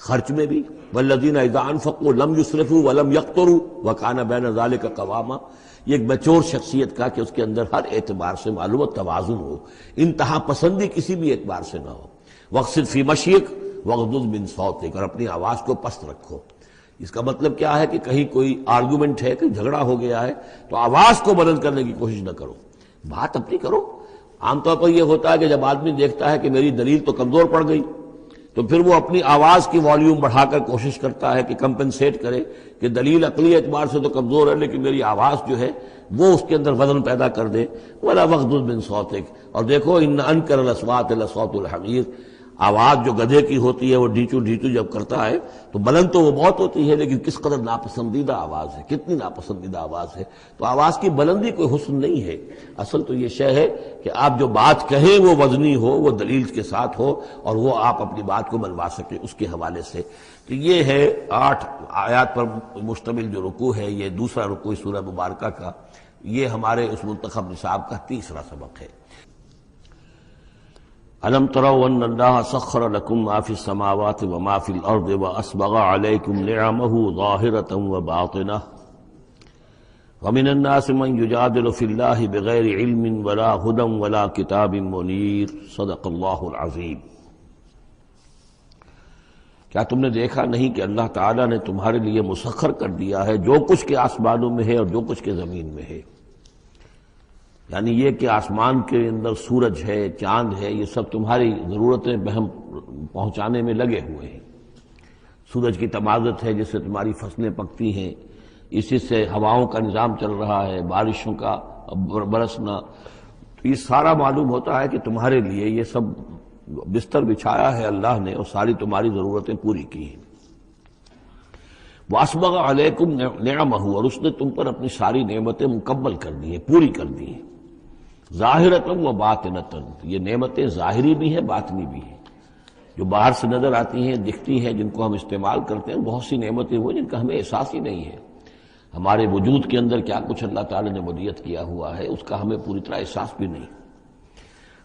خرچ میں بھی، والذین اذا انفقوا لم یسرفوا ولم یقتروا وکان بین ذلک قواما، یہ ایک میچور شخصیت کا کہ اس کے اندر ہر اعتبار سے معلوم توازن ہو، انتہا پسندی کسی بھی اعتبار سے نہ ہو۔ واقصد فی مشیک واغضض من صوتک، اور اپنی آواز کو پست رکھو۔ اس کا مطلب کیا ہے کہ کہیں کوئی آرگومنٹ ہے، کہ جھگڑا ہو گیا ہے تو آواز کو بلند کرنے کی کوشش نہ کرو، بات اپنی کرو۔ عام طور پر یہ ہوتا ہے کہ جب آدمی دیکھتا ہے کہ میری دلیل تو کمزور پڑ گئی تو پھر وہ اپنی آواز کی والیوم بڑھا کر کوشش کرتا ہے کہ کمپنسیٹ کرے کہ دلیل عقلی اعتبار سے تو کمزور ہے لیکن میری آواز جو ہے وہ اس کے اندر وزن پیدا کر دے۔ وَلَا وَغْضُضْ مِنْ صَوْتِكَ، اور دیکھو ان انکر الاصوات لصوت الحمیر، آواز جو گدھے کی ہوتی ہے وہ ڈھیچو ڈھیچو جب کرتا ہے تو بلند تو وہ بہت ہوتی ہے لیکن کس قدر ناپسندیدہ آواز ہے، کتنی ناپسندیدہ آواز ہے۔ تو آواز کی بلندی کوئی حسن نہیں ہے، اصل تو یہ شے ہے کہ آپ جو بات کہیں وہ وزنی ہو، وہ دلیل کے ساتھ ہو، اور وہ آپ اپنی بات کو منوا سکیں اس کے حوالے سے۔ تو یہ ہے 8 آیات پر مشتمل جو رکوع ہے، یہ دوسرا رکوع سورہ مبارکہ کا، یہ ہمارے اس منتخب نصاب کا تیسرا سبق ہے۔ أَلَمْ تَرَوْا أَنَّ اللَّهَ سَخَّرَ لَكُم مَّا فِي السَّمَاوَاتِ وَمَا فِي الْأَرْضِ وَأَسْبَغَ عَلَيْكُمْ نِعَمَهُ ظَاهِرَةً وَبَاطِنَةً وَمِنَ النَّاسِ مَن يُجَادِلُ فِي اللَّهِ بِغَيْرِ عِلْمٍ وَلَا هُدًى وَلَا كِتَابٍ مُنِيرٍ صدق اللہ العظیم۔ کیا تم نے دیکھا نہیں کہ اللہ تعالیٰ نے تمہارے لیے مسخر کر دیا ہے جو کچھ کے آسمانوں میں ہے اور جو کچھ کے زمین میں ہے، یعنی یہ کہ آسمان کے اندر سورج ہے، چاند ہے، یہ سب تمہاری ضرورتیں بہم پہنچانے میں لگے ہوئے ہیں۔ سورج کی تمازت ہے جس سے تمہاری فصلیں پکتی ہیں، اسی سے ہواؤں کا نظام چل رہا ہے، بارشوں کا برسنا، تو یہ سارا معلوم ہوتا ہے کہ تمہارے لیے یہ سب بستر بچھایا ہے اللہ نے اور ساری تمہاری ضرورتیں پوری کی ہیں۔ وَأَسْبَغَ عَلَيْكُمْ نِعَمَهُ، اور اس نے تم پر اپنی ساری نعمتیں مکمل کر دی ہیں، پوری کر دی ہیں۔ ظاہرۃً و باطنۃً، یہ نعمتیں ظاہری بھی ہیں باطنی بھی ہیں، جو باہر سے نظر آتی ہیں دکھتی ہیں، جن کو ہم استعمال کرتے ہیں، بہت سی نعمتیں وہ جن کا ہمیں احساس ہی نہیں ہے۔ ہمارے وجود کے اندر کیا کچھ اللہ تعالیٰ نے ودیت کیا ہوا ہے اس کا ہمیں پوری طرح احساس بھی نہیں۔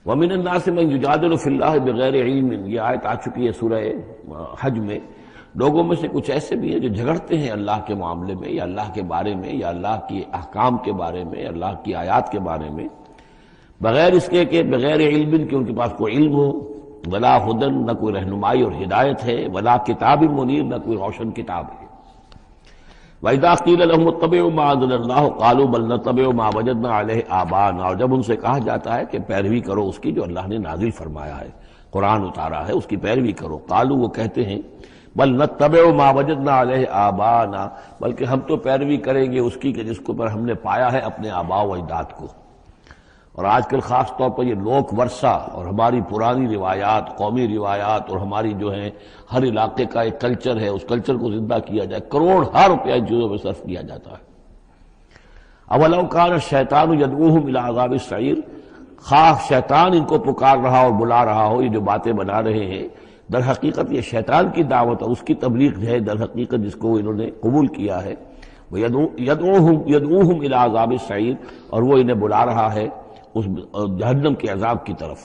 وَمِنَ النَّاسِ مَن يُجَادِلُ فِي اللَّهِ بِغَيْرِ عِلْمٍ، یہ آیت آ چکی ہے سورہ حج میں۔ لوگوں میں سے کچھ ایسے بھی ہیں جو جھگڑتے ہیں اللہ کے معاملے میں یا اللہ کے بارے میں یا اللہ کے احکام کے بارے میں، اللہ کی آیات کے بارے میں، بغیر اس کے کہ بغیر علم کہ ان کے پاس کوئی علم ہو، ولا ہدن، نہ کوئی رہنمائی اور ہدایت ہے، ولا کتاب منیر، نہ کوئی روشن کتاب ہے۔ وَإِذَا قِيلَ لَهُمُ اتَّبِعُوا مَا أَنزَلَ اللَّهُ قَالُوا بَلْ نَتَّبِعُ مَا وَجَدْنَا عَلَيْهِ آبَاءَنَا، اور جب ان سے کہا جاتا ہے کہ پیروی کرو اس کی جو اللہ نے نازل فرمایا ہے، قرآن اتارا ہے، اس کی پیروی کرو، قالوا، وہ کہتے ہیں، بل نتبع ما وجدنا علیہ آباءنا، بلکہ ہم تو پیروی کریں گے اس کی کہ جس کو پر ہم نے پایا ہے اپنے آباء و اجداد کو۔ اور آج کل خاص طور پر یہ لوک ورثہ اور ہماری پرانی روایات، قومی روایات اور ہماری جو ہیں ہر علاقے کا ایک کلچر ہے، اس کلچر کو زندہ کیا جائے، کروڑ ہر روپیہ ان چیزوں میں صرف کیا جاتا ہے۔ اولو کان الشیطان یدعوہم الی عذاب السعیر، خواہ شیطان ان کو پکار رہا اور بلا رہا ہو، یہ جو باتیں بنا رہے ہیں در حقیقت یہ شیطان کی دعوت اور اس کی تبلیغ ہے در حقیقت جس کو انہوں نے قبول کیا ہے۔ یدعوہم الی عذاب السعیر، اور وہ انہیں بلا رہا ہے اس جہنم کے عذاب کی طرف۔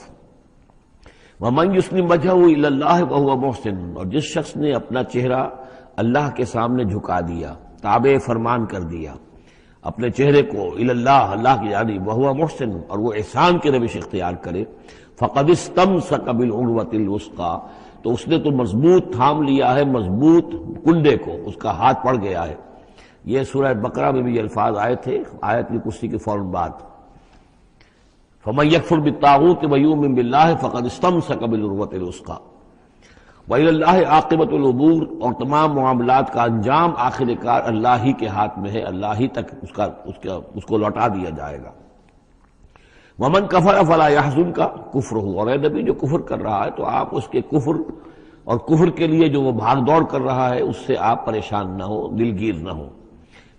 وَمَن يُسْلِمْ وَجْهَهُ إِلَى اللَّهِ وَهُوَ مُحْسِنٌ، اور جس شخص نے اپنا چہرہ اللہ کے سامنے جھکا دیا، تابع فرمان کر دیا اپنے چہرے کو إِلَى اللَّهِ، اللہ کی جانب، وَهُوَ مُحْسِنٌ، اور وہ احسان کی روش اختیار کرے، فَقَدِ اسْتَمْسَكَ بِالْعُرْوَةِ الْوُثْقَىٰ، تو اس نے تو مضبوط تھام لیا ہے، مضبوط کنڈے کو، اس کا ہاتھ پڑ گیا ہے۔ یہ سورہ بقرہ میں بھی یہ الفاظ آئے تھے آیت الکرسی کے فوراً بعد۔ فَمَن يَكْفُرْ بِالطَّاغُوتِ وَيُؤْمِن بِاللَّهِ فَقَدِ اسْتَمْسَكَ بِالْعُرْوَةِ الْوُثْقَىٰ وَإِلَى اللَّهِ عَاقِبَةُ الْأُمُورِ، اور تمام معاملات کا انجام آخر کار اللہ ہی کے ہاتھ میں ہے، اللہ ہی تک اس کو لوٹا دیا جائے گا۔ وَمَن كَفَرَ فَلَا يَحْزُنكَ كُفْرُهُ، اور اے نبی جو کفر کر رہا ہے تو آپ اس کے کفر اور کفر کے لیے جو وہ بھاگ دوڑ کر رہا ہے اس سے آپ پریشان نہ ہو، دلگیر نہ ہو۔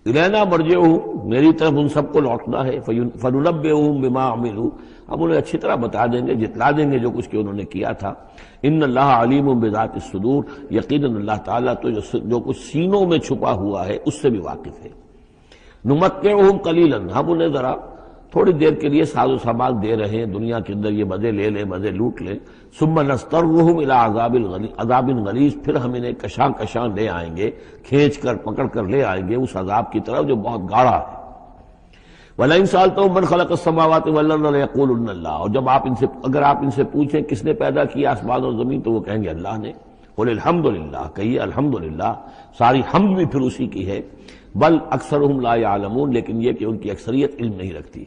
الینا مرجعہم، میری طرف ان سب کو لوٹنا ہے، فننبئہم بما عملوا، ہم انہیں اچھی طرح بتا دیں گے، جتلا دیں گے جو کچھ کہ انہوں نے کیا تھا۔ ان اللہ علیم بذات الصدور، یقیناً اللہ تعالیٰ تو جو کچھ سینوں میں چھپا ہوا ہے اس سے بھی واقف ہے۔ نمتعہم قلیلا، ہم انہیں ذرا تھوڑی دیر کے لیے ساز و سامان دے رہے ہیں، دنیا کے اندر یہ مزے لے لیں، مزے لوٹ لیں، ثم نضطرهم الى عذاب غلیظ، پھر ہم انہیں کشاں کشاں لے آئیں گے، کھینچ کر پکڑ کر لے آئیں گے اس عذاب کی طرف جو بہت گاڑھا ہے۔ وَلَئِن سَأَلْتَهُم مَّنْ خَلَقَ السَّمَاوَاتِ وَالْأَرْضَ لَيَقُولُنَّ اللَّهُ، اور جب اگر آپ ان سے پوچھیں کس نے پیدا کیا آسمان اور زمین تو وہ کہیں گے اللہ نے۔ قُلِ الْحَمْدُ لِلَّهِ، کہیے الحمدللہ، ساری حمد بھی پھر اسی کی ہے۔ بل اکثرهم لا يعلمون، لیکن یہ کہ ان کی اکثریت علم نہیں رکھتی۔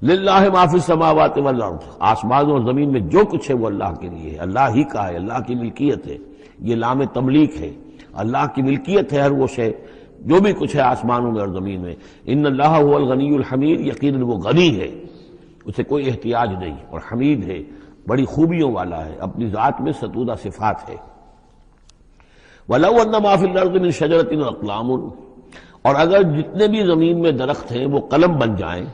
للہ ما فی السماوات والارض، آسمان اور زمین میں جو کچھ ہے وہ اللہ کے لیے ہے، اللہ ہی کا ہے، اللہ کی ملکیت ہے، یہ لام تملیک ہے، اللہ کی ملکیت ہے ہر وہ شے جو بھی کچھ ہے آسمانوں میں اور زمین میں۔ ان اللہ هو الغنی الحمید، یقیناً وہ غنی ہے، اسے کوئی احتیاج نہیں، اور حمید ہے، بڑی خوبیوں والا ہے، اپنی ذات میں ستودہ صفات ہے۔ وَلَوْ أَنَّ مَا فِي الْأَرْضِ مِنْ شَجَرَةٍ أَقْلَامٌ، اور اگر جتنے بھی زمین میں درخت ہیں وہ قلم بن جائیں،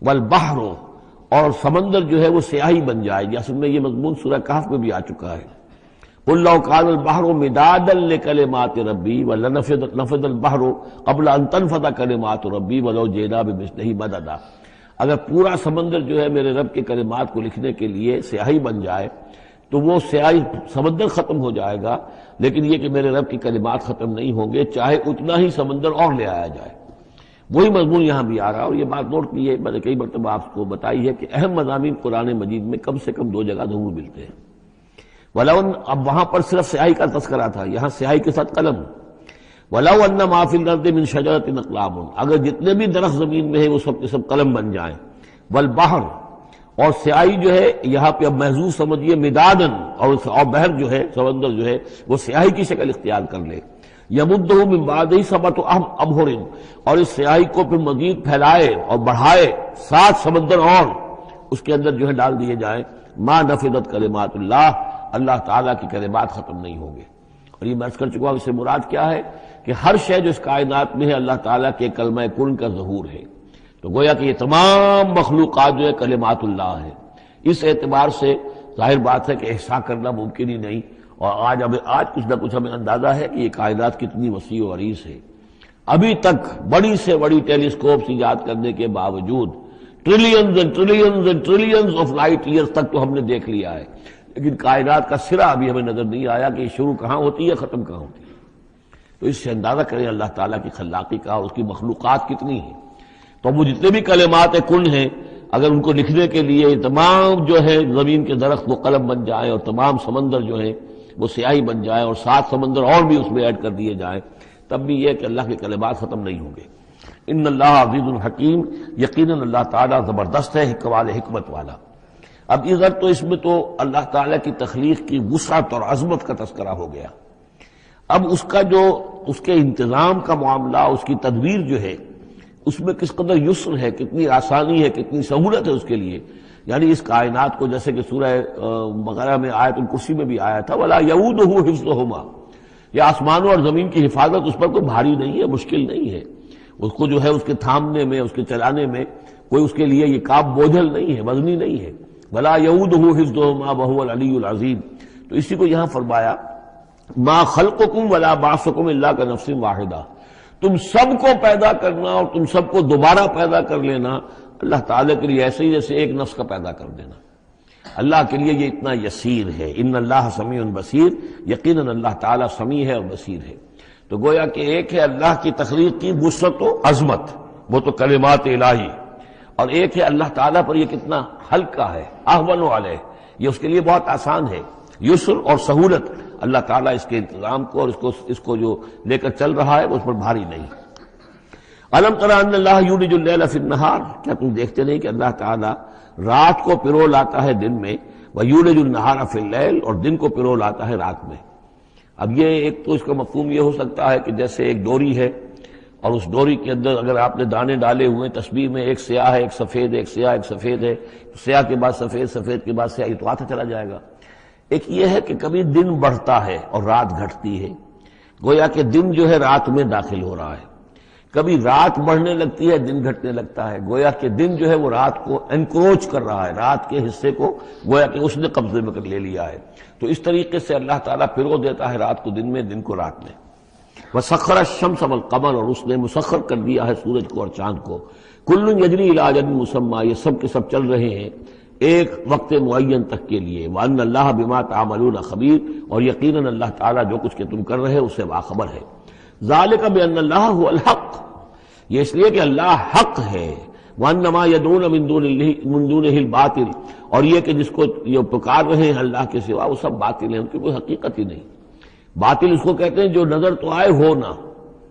والبحر، اور سمندر جو ہے وہ سیاہی بن جائے، جیسے میں یہ مضمون سورہ کہف میں بھی آ چکا ہے۔ قُلْ لَوْ كَانَ الْبَحْرُ مِدَادًا لِكَلِمَاتِ رَبِّي وَلَنَفِدَ الْبَحْرُ قَبْلَ أَن تَنفَدَ كَلِمَاتُ رَبِّي وَلَوْ جِئْنَا بِمِثْلِهِ مَدَدًا، اگر پورا سمندر جو ہے میرے رب کے کلمات کو لکھنے کے لیے سیاہی بن جائے تو وہ سیاہی سمندر ختم ہو جائے گا، لیکن یہ کہ میرے رب کی کلمات ختم نہیں ہوں گے، چاہے اتنا ہی سمندر اور لے آیا جائے۔ وہی مضمون یہاں بھی آ رہا، اور یہ بات نوٹ کی ہے، میں نے کئی مرتبہ آپ کو بتائی ہے کہ اہم مضامین قرآن مجید میں کم سے کم دو جگہ ضرور ملتے ہیں۔ وَلَوْ، اب وہاں پر صرف سیاہی کا تذکرہ تھا، یہاں سیاہی کے ساتھ قلم۔ وَلَوْ أَنَّ مَا فِي الْأَرْضِ مِنْ شَجَرَةٍ أَقْلَامٌ، اگر جتنے بھی درخت زمین میں ہیں وہ سب کے سب قلم بن جائیں۔ وَالْبَحْرُ، اور سیاہی جو ہے یہاں پہ اب محظوظ سمجھیے مدادن، اور بحر جو ہے سمندر جو ہے وہ سیاہی کی شکل اختیار کر لے۔ یمدہ من بعدہ سبعۃ ابحر، اور اس سیاہی کو پھر مزید پھیلائے اور بڑھائے 7 سمندر اور اس کے اندر جو ہے ڈال دیے جائیں۔ ما نفدت کلمات اللہ، اللہ تعالیٰ کی کلمات ختم نہیں ہوں گے۔ اور یہ میں عرض کر چکا ہوں، اس سے مراد کیا ہے کہ ہر شے جو اس کائنات میں ہے اللہ تعالیٰ کے کلمہ کن کا ظہور ہے، تو گویا کہ یہ تمام مخلوقات جو ہے کلمات اللہ ہے۔ اس اعتبار سے ظاہر بات ہے کہ احصاء کرنا ممکن ہی نہیں، اور آج کچھ نہ کچھ ہمیں اندازہ ہے کہ یہ کائنات کتنی وسیع و عریض ہے۔ ابھی تک بڑی سے بڑی ٹیلیسکوپس ایجاد کرنے کے باوجود trillions and trillions and trillions of light years تک تو ہم نے دیکھ لیا ہے، لیکن کائنات کا سرا ابھی ہمیں نظر نہیں آیا کہ یہ شروع کہاں ہوتی ہے ختم کہاں ہوتی ہے۔ تو اس سے اندازہ کریں اللہ تعالیٰ کی خلاقی کا اور اس کی مخلوقات کتنی ہیں۔ تو وہ جتنے بھی کلمات کن ہیں، اگر ان کو لکھنے کے لیے تمام جو ہے زمین کے درخت وہ قلم بن جائیں اور تمام سمندر جو ہیں وہ سیاہی بن جائیں اور 7 سمندر اور بھی اس میں ایڈ کر دیے جائیں، تب بھی یہ کہ اللہ کے کلمات ختم نہیں ہوں گے۔ ان اللہ عزیز الحکیم، یقیناً اللہ تعالیٰ زبردست ہے، حکمت والا۔ اب ادھر تو اس میں تو اللہ تعالیٰ کی تخلیق کی وسعت اور عظمت کا تذکرہ ہو گیا، اب اس کا جو اس کے انتظام کا معاملہ، اس کی تدبیر جو ہے اس میں کس قدر یسر ہے، کتنی آسانی ہے، کتنی سہولت ہے اس کے لیے۔ یعنی اس کائنات کو جیسے کہ سورہ بقرہ میں آیت الکرسی میں بھی آیا تھا وَلَا يَئُودُهُ حِفْظُهُمَا، یہ آسمانوں اور زمین کی حفاظت اس پر کوئی بھاری نہیں ہے، مشکل نہیں ہے، اس کو جو ہے اس کے تھامنے میں، اس کے چلانے میں کوئی اس کے لیے یہ کام بوجھل نہیں ہے، وزنی نہیں ہے۔ وَلَا يَئُودُهُ حِفْظُهُمَا وَهُوَ الْعَلِيُّ الْعَظِيمُ، تو اسی کو یہاں فرمایا مَا خَلْقُكُمْ وَلَا بَعْثُكُمْ إِلَّا كَنَفْسٍ وَاحِدَةٍ، تم سب کو پیدا کرنا اور تم سب کو دوبارہ پیدا کر لینا اللہ تعالیٰ کے لیے ایسے ہی جیسے ایک نفس کا پیدا کر دینا، اللہ کے لیے یہ اتنا یسیر ہے۔ ان اللہ سمیع بصیر، یقیناً اللہ تعالیٰ سمیع ہے اور بصیر ہے۔ تو گویا کہ ایک ہے اللہ کی تخلیق کی وسعت و عظمت، وہ تو کلمات الہی، اور ایک ہے اللہ تعالیٰ پر یہ کتنا ہلکا ہے، اہون علیہ، یہ اس کے لیے بہت آسان ہے، یسر اور سہولت اللہ تعالیٰ اس کے انتظام کو اور اس کو جو لے کر چل رہا ہے وہ اس پر بھاری نہیں۔ الم تر ان اللہ یولج اللیل فی النہار، کیا تم دیکھتے نہیں کہ اللہ تعالیٰ رات کو پرو لاتا ہے دن میں، ویولج النہار فی اللیل، اور دن کو پرو لاتا ہے رات میں۔ اب یہ ایک تو اس کا مفہوم یہ ہو سکتا ہے کہ جیسے ایک ڈوری ہے اور اس ڈوری کے اندر اگر آپ نے دانے ڈالے ہوئے تسبیح میں، ایک سیاہ ہے ایک سفید ہے، ایک سیاہ ایک سفید ہے، سیاہ کے بعد سفید، سفید کے بعد سیاہ، یہ تو آتا چلا جائے گا۔ ایک یہ ہے کہ کبھی دن بڑھتا ہے اور رات گھٹتی ہے، گویا کہ دن جو ہے رات میں داخل ہو رہا ہے، کبھی رات بڑھنے لگتی ہے دن گھٹنے لگتا ہے، گویا کہ دن جو ہے وہ رات کو انکروچ کر رہا ہے، رات کے حصے کو گویا کہ اس نے قبضے میں کر لے لیا ہے۔ تو اس طریقے سے اللہ تعالیٰ پرو دیتا ہے رات کو دن میں، دن کو رات میں۔ وَسَخَّرَ الشَّمْسَ وَالْقَمَرَ، اور اس نے مسخر کر دیا ہے سورج کو اور چاند کو، کل یجری الی اجل مسمی، یہ سب کے سب چل رہے ہیں ایک وقت معین تک کے لیے، وان اللہ بما تعملون خبیر، اور یقیناً اللہ تعالیٰ جو کچھ کہ تم کر رہے اس سے باخبر ہے۔ ذالک بان اللہ هو الحق، یہ اس لیے کہ اللہ حق ہے، وانما یدعون من دونہ الباطل، اور یہ کہ جس کو یہ پکار رہے ہیں اللہ کے سوا وہ سب باطل ہیں، ان کی کوئی حقیقت ہی نہیں۔ باطل اس کو کہتے ہیں جو نظر تو آئے ہو نہ،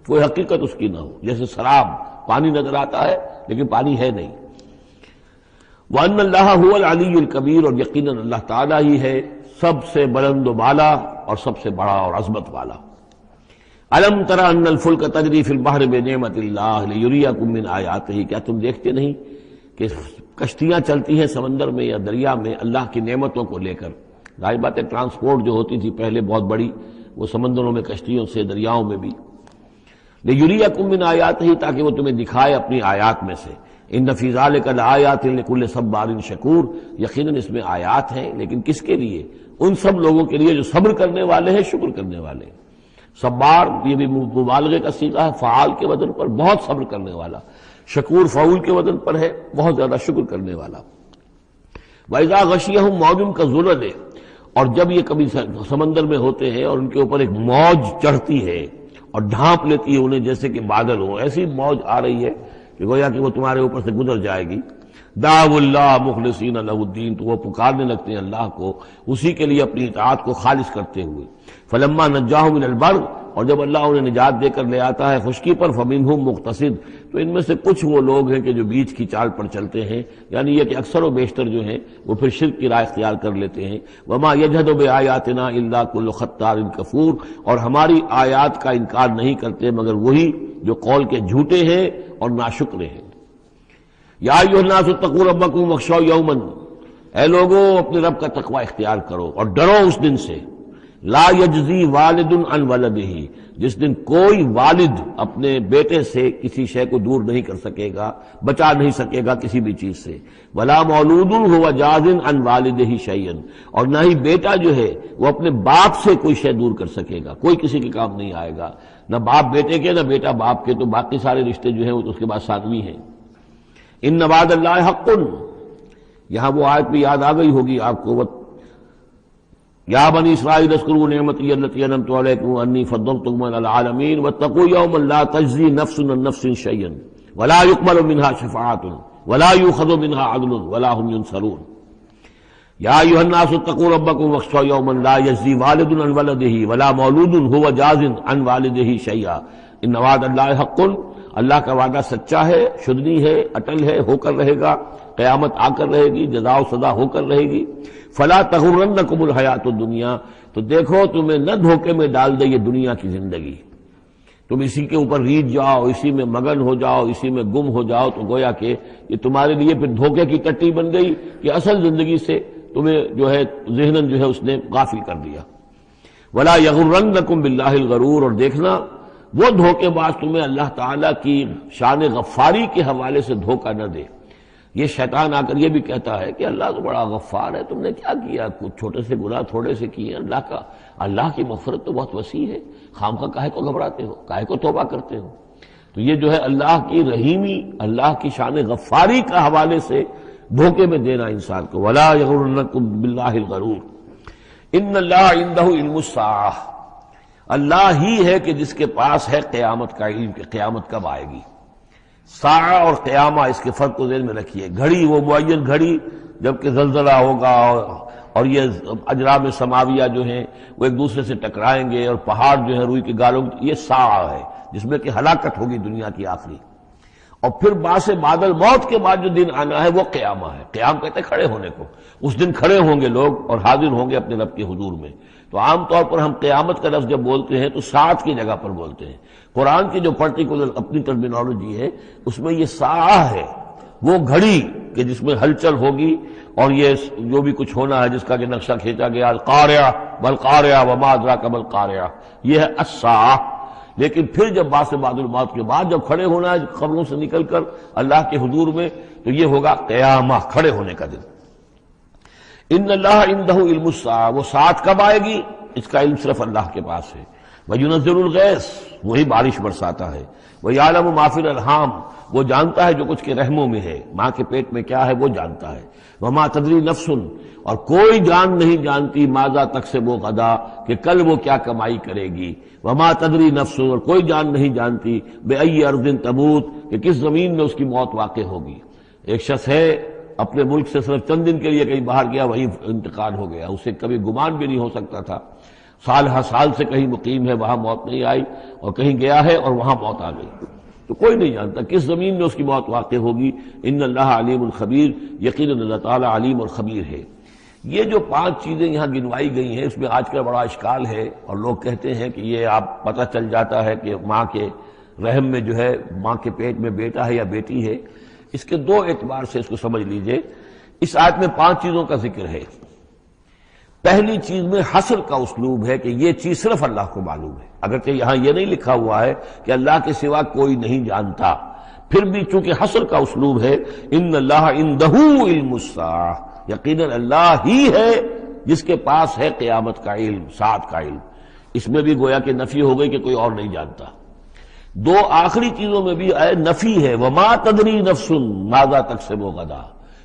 کوئی حقیقت اس کی نہ ہو، جیسے شراب، پانی نظر آتا ہے لیکن پانی ہے نہیں۔ وَأَنَّ اللَّهَ هُوَ الْعَلِيُّ الْكَبِيرُ، اور یقیناً اللہ تعالیٰ ہی ہے سب سے بلند و بالا اور سب سے بڑا اور عظمت والا۔ أَلَمْ تَرَ أَنَّ الْفُلْكَ تَجْرِي فِي الْبَحْرِ بِنِعْمَتِ اللَّهِ لِيُرِيَكُم مِّنْ آيَاتِهِ، کیا تم دیکھتے نہیں کہ کشتیاں چلتی ہیں سمندر میں یا دریا میں اللہ کی نعمتوں کو لے کر؟ ظاہر بات ہے ٹرانسپورٹ جو ہوتی تھی پہلے بہت بڑی، وہ سمندروں میں کشتیوں سے، دریاؤں میں بھی۔ لِيُرِيَكُم مِّنْ آيَاتِهِ، تاکہ وہ تمہیں دکھائے اپنی آیات میں سے۔ ان فی ذلک لآیات لکل صبار شکور، یقیناً اس میں آیات ہیں، لیکن کس کے لیے؟ ان سب لوگوں کے لیے جو صبر کرنے والے ہیں، شکر کرنے والے ہیں۔ صبار یہ بھی مبالغے کا صیغہ ہے، فعال کے وزن پر، بہت صبر کرنے والا۔ شکور فعول کے وزن پر ہے، بہت زیادہ شکر کرنے والا۔ وَإِذَا غَشِيَهُم مَّوْجٌ كَالظُّلَلِ، اور جب یہ کبھی سمندر میں ہوتے ہیں اور ان کے اوپر ایک موج چڑھتی ہے اور ڈھانپ لیتی ہے انہیں جیسے کہ بادل ہو، ایسی موج آ رہی ہے کہ گویا کہ وہ تمہارے اوپر سے گزر جائے گی۔ دعوا اللہ مخلصین لہ الدین، تو وہ پکارنے لگتے ہیں اللہ کو اسی کے لیے اپنی اطاعت کو خالص کرتے ہوئے۔ فلما نجاہم الی البر، اور جب اللہ انہیں نجات دے کر لے آتا ہے خشکی پر، فمنہم مقتصد، تو ان میں سے کچھ وہ لوگ ہیں کہ جو بیچ کی چال پر چلتے ہیں، یعنی یہ کہ اکثر و بیشتر جو ہیں وہ پھر شرک کی راہ اختیار کر لیتے ہیں۔ وما یجحد بآیاتنا الا کل ختار کفور، اور ہماری آیات کا انکار نہیں کرتے مگر وہی جو قول کے جھوٹے ہیں اور ناشکر ہیں۔ یا ایھا الناس اتقوا ربکم واخشوا یوما، اے لوگو اپنے رب کا تقوی اختیار کرو اور ڈرو اس دن سے، لا یجزی والد عن ولدہ، جس دن کوئی والد اپنے بیٹے سے کسی شے کو دور نہیں کر سکے گا، بچا نہیں سکے گا کسی بھی چیز سے، ولا مولود هو جاز عن والدہ شیئا، اور نہ ہی بیٹا جو ہے وہ اپنے باپ سے کوئی شے دور کر سکے گا، کوئی کسی کے کام نہیں آئے گا، نہ باپ بیٹے کے نہ بیٹا باپ کے، تو باقی سارے رشتے جو ہیں وہ تو اس کے بعد ثانوی ہیں۔ ان وعد اللہ حق، یہاں وہ آیت بھی یاد آ گئی ہوگی آپ کو، یا بنی اسرائیل اذکروا نعمتی التی انعمت علیکم انی فضلتکم علی العالمین واتقوا یوما لا تجزی نفس عن نفس شیئا ولا یقبل منها شفاعۃ ولا یؤخذ منها عدل ولا هم ينصرون۔ یا ایھا الناس اتقوا ربکم واخشوا یوما لا یجزی والد عن ولدہ ولا مولود هو جاز عن والدہ شیئا ان وعد اللہ حق، اللہ کا وعدہ سچا ہے، شدنی ہے، اٹل ہے، ہو کر رہے گا، قیامت آ کر رہے گی، جزا و سزا ہو کر رہے گی۔ فلا تغرنکم الحیات الدنیا، تو دیکھو تمہیں نہ دھوکے میں ڈال دے یہ دنیا کی زندگی، تم اسی کے اوپر ریجھ جاؤ، اسی میں مگن ہو جاؤ، اسی میں گم ہو جاؤ، تو گویا کہ یہ تمہارے لیے پھر دھوکے کی ٹٹی بن گئی کہ اصل زندگی سے تمہیں جو ہے ذہناً جو ہے اس نے غافل کر دیا۔ ولا یغرنکم باللہ الغرور، اور دیکھنا وہ دھوکے باز تمہیں اللہ تعالیٰ کی شان غفاری کے حوالے سے دھوکہ نہ دے۔ یہ شیطان آ کر یہ بھی کہتا ہے کہ اللہ تو بڑا غفار ہے، تم نے کیا کیا، کچھ چھوٹے سے گناہ تھوڑے سے کیے، اللہ کی مغفرت تو بہت وسیع ہے، خامخواہ کاہے کو گھبراتے ہو، کاہے کو توبہ کرتے ہو۔ تو یہ جو ہے اللہ کی رحیمی، اللہ کی شان غفاری کا حوالے سے دھوکے میں دینا انسان کو۔ ولا یغرنکم باللہ الغرور ان اللہ عندہ علم الساعہ، اللہ ہی ہے کہ جس کے پاس ہے قیامت کا علم کہ قیامت کب آئے گی۔ ساعہ اور قیامہ، اس کے فرق کو ذہن میں رکھیے۔ گھڑی وہ معین گھڑی جبکہ زلزلہ ہوگا اور یہ اجرام سماویہ جو ہیں وہ ایک دوسرے سے ٹکرائیں گے اور پہاڑ جو ہے روئی کی گالوں، یہ ساعہ ہے جس میں کہ ہلاکت ہوگی دنیا کی آخری۔ اور پھر باس بادل موت کے بعد جو دن آنا ہے وہ قیامہ ہے۔ قیام کہتے ہیں کھڑے ہونے کو، اس دن کھڑے ہوں گے لوگ اور حاضر ہوں گے اپنے رب کے حضور میں۔ تو عام طور پر ہم قیامت کا لفظ جب بولتے ہیں تو ساعت کی جگہ پر بولتے ہیں۔ قرآن کی جو پرٹیکولر اپنی ٹرمینالوجی ہے اس میں یہ ساعہ ہے، وہ گھڑی کہ جس میں ہلچل ہوگی اور یہ جو بھی کچھ ہونا ہے جس کا کہ نقشہ کھینچا گیا، القاریہ والقاریہ وما ادراک ما القاریہ، یہ ہے الساعہ۔ لیکن پھر جب باس بعد الموت کے بعد جب کھڑے ہونا ہے قبروں سے نکل کر اللہ کے حضور میں، تو یہ ہوگا قیامہ، کھڑے ہونے کا دن۔ ان اللہ عندہ علم الساعہ، وہ ساعت کب آئے گی اس کا علم صرف اللہ کے پاس ہے۔ وَيُنَزِّلُ الْغَيْثَ وہی بارش برساتا ہے، وَيَعْلَمُ مَا فِي الْأَرْحَامِ وہ جانتا ہے جو کچھ کے رحموں میں ہے، ماں کے پیٹ میں کیا ہے وہ جانتا ہے، وَمَا تَدْرِي نَفْسٌ اور کوئی جان نہیں جانتی ماذا تکسب غدا کہ کل وہ کیا کمائی کرے گی، وَمَا تَدْرِي نَفْسٌ اور کوئی جان نہیں جانتی بِأَيِّ أَرْضٍ تَمُوتُ کہ کس زمین میں اس کی موت واقع ہوگی۔ ایک شخص ہے اپنے ملک سے صرف چند دن کے لیے کہیں باہر گیا، وہیں انتقال ہو گیا، اسے کبھی گمان بھی نہیں ہو سکتا تھا، سال ہر سال سے کہیں مقیم ہے وہاں موت نہیں آئی، اور کہیں گیا ہے اور وہاں موت آ گئی، تو کوئی نہیں جانتا کس زمین میں اس کی موت واقع ہوگی۔ ان اللہ علیم الخبیر یقیناً اللہ تعالیٰ علیم اور خبیر ہے۔ یہ جو 5 چیزیں یہاں گنوائی گئی ہیں اس میں آج کل بڑا اشکال ہے، اور لوگ کہتے ہیں کہ یہ آپ پتہ چل جاتا ہے کہ ماں کے رحم میں جو ہے ماں کے پیٹ میں بیٹا ہے یا بیٹی ہے۔ اس کے 2 اعتبار سے اس کو سمجھ لیجئے۔ اس آیت میں 5 چیزوں کا ذکر ہے۔ پہلی چیز میں حصر کا اسلوب ہے کہ یہ چیز صرف اللہ کو معلوم ہے، اگرچہ یہاں یہ نہیں لکھا ہوا ہے کہ اللہ کے سوا کوئی نہیں جانتا، پھر بھی چونکہ حصر کا اسلوب ہے، ان اللہ عندہ علم الساعہ یقیناً اللہ ہی ہے جس کے پاس ہے قیامت کا علم، ساعت کا علم۔ اس میں بھی گویا کہ نفی ہو گئی کہ کوئی اور نہیں جانتا۔ 2 آخری چیزوں میں بھی نفی ہے، وما تدری نفس ماذا تکسب غدا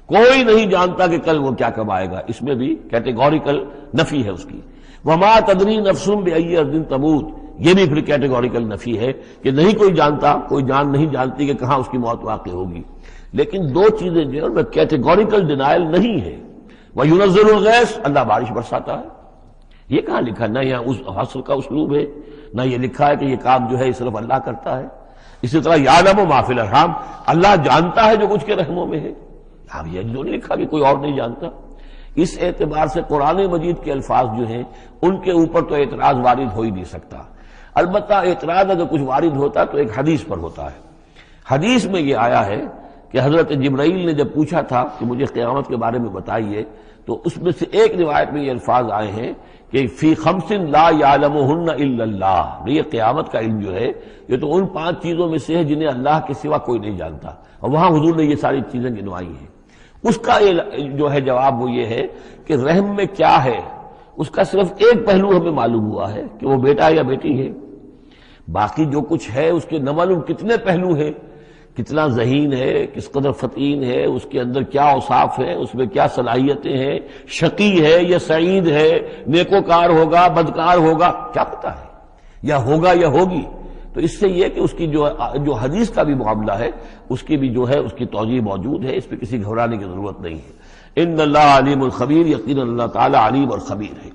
کوئی نہیں جانتا کہ کل وہ کیا کمائے گا، اس میں بھی کیٹیگوریکل نفی ہے اس کی۔ وما تدری نفس بأی ارض تموت یہ بھی پھر کیٹیگوریکل نفی ہے کہ نہیں کوئی جانتا، کوئی جان نہیں جانتی کہ کہاں اس کی موت واقع ہوگی۔ لیکن 2 چیزیں جو ہے کیٹیگوریکل ڈینائل نہیں ہے۔ وَيُنَزِّلُ الْغَيْثَ اللہ بارش برساتا ہے، یہ کہاں لکھا؟ نہ یہاں اس حصر کا اسلوب ہے، نہ یہ لکھا ہے کہ یہ کام جو ہے صرف اللہ کرتا ہے۔ اسی طرح یعلم ما فی الارحام اللہ جانتا ہے جو کچھ کے رحموں میں ہے، اب یہ جو نہیں لکھا کہ کوئی اور نہیں جانتا۔ اس اعتبار سے قرآن مجید کے الفاظ جو ہیں ان کے اوپر تو اعتراض وارد ہو ہی نہیں سکتا۔ البتہ اعتراض اگر کچھ وارد ہوتا تو ایک حدیث پر ہوتا ہے۔ حدیث میں یہ آیا ہے کہ حضرت جبرائیل نے جب پوچھا تھا کہ مجھے قیامت کے بارے میں بتائیے، تو اس میں سے ایک روایت میں یہ الفاظ آئے ہیں کہ فی 5 لا یعلمہن الا اللہ، یہ قیامت کا علم جو ہے یہ تو ان 5 چیزوں میں سے ہے جنہیں اللہ کے سوا کوئی نہیں جانتا، اور وہاں حضور نے یہ ساری چیزیں گنوائی ہیں۔ اس کا جو ہے جواب وہ یہ ہے کہ رحم میں کیا ہے اس کا صرف ایک پہلو ہمیں معلوم ہوا ہے کہ وہ بیٹا یا بیٹی ہے، باقی جو کچھ ہے اس کے نہ معلوم کتنے پہلو ہیں، کتنا ذہین ہے، کس قدر فطین ہے، اس کے اندر کیا اوصاف ہے، اس میں کیا صلاحیتیں ہیں، شقی ہے یا سعید ہے، نیکوکار ہوگا بدکار ہوگا، کیا پتہ ہے، یا ہوگا یا ہوگی۔ تو اس سے یہ کہ اس کی جو حدیث کا بھی معاملہ ہے اس کی بھی جو ہے اس کی توجیہ موجود ہے، اس پہ کسی گھبرانے کی ضرورت نہیں ہے۔ ان اللہ علیم الخبیر یقیناً اللہ تعالی علیم اور خبیر ہے۔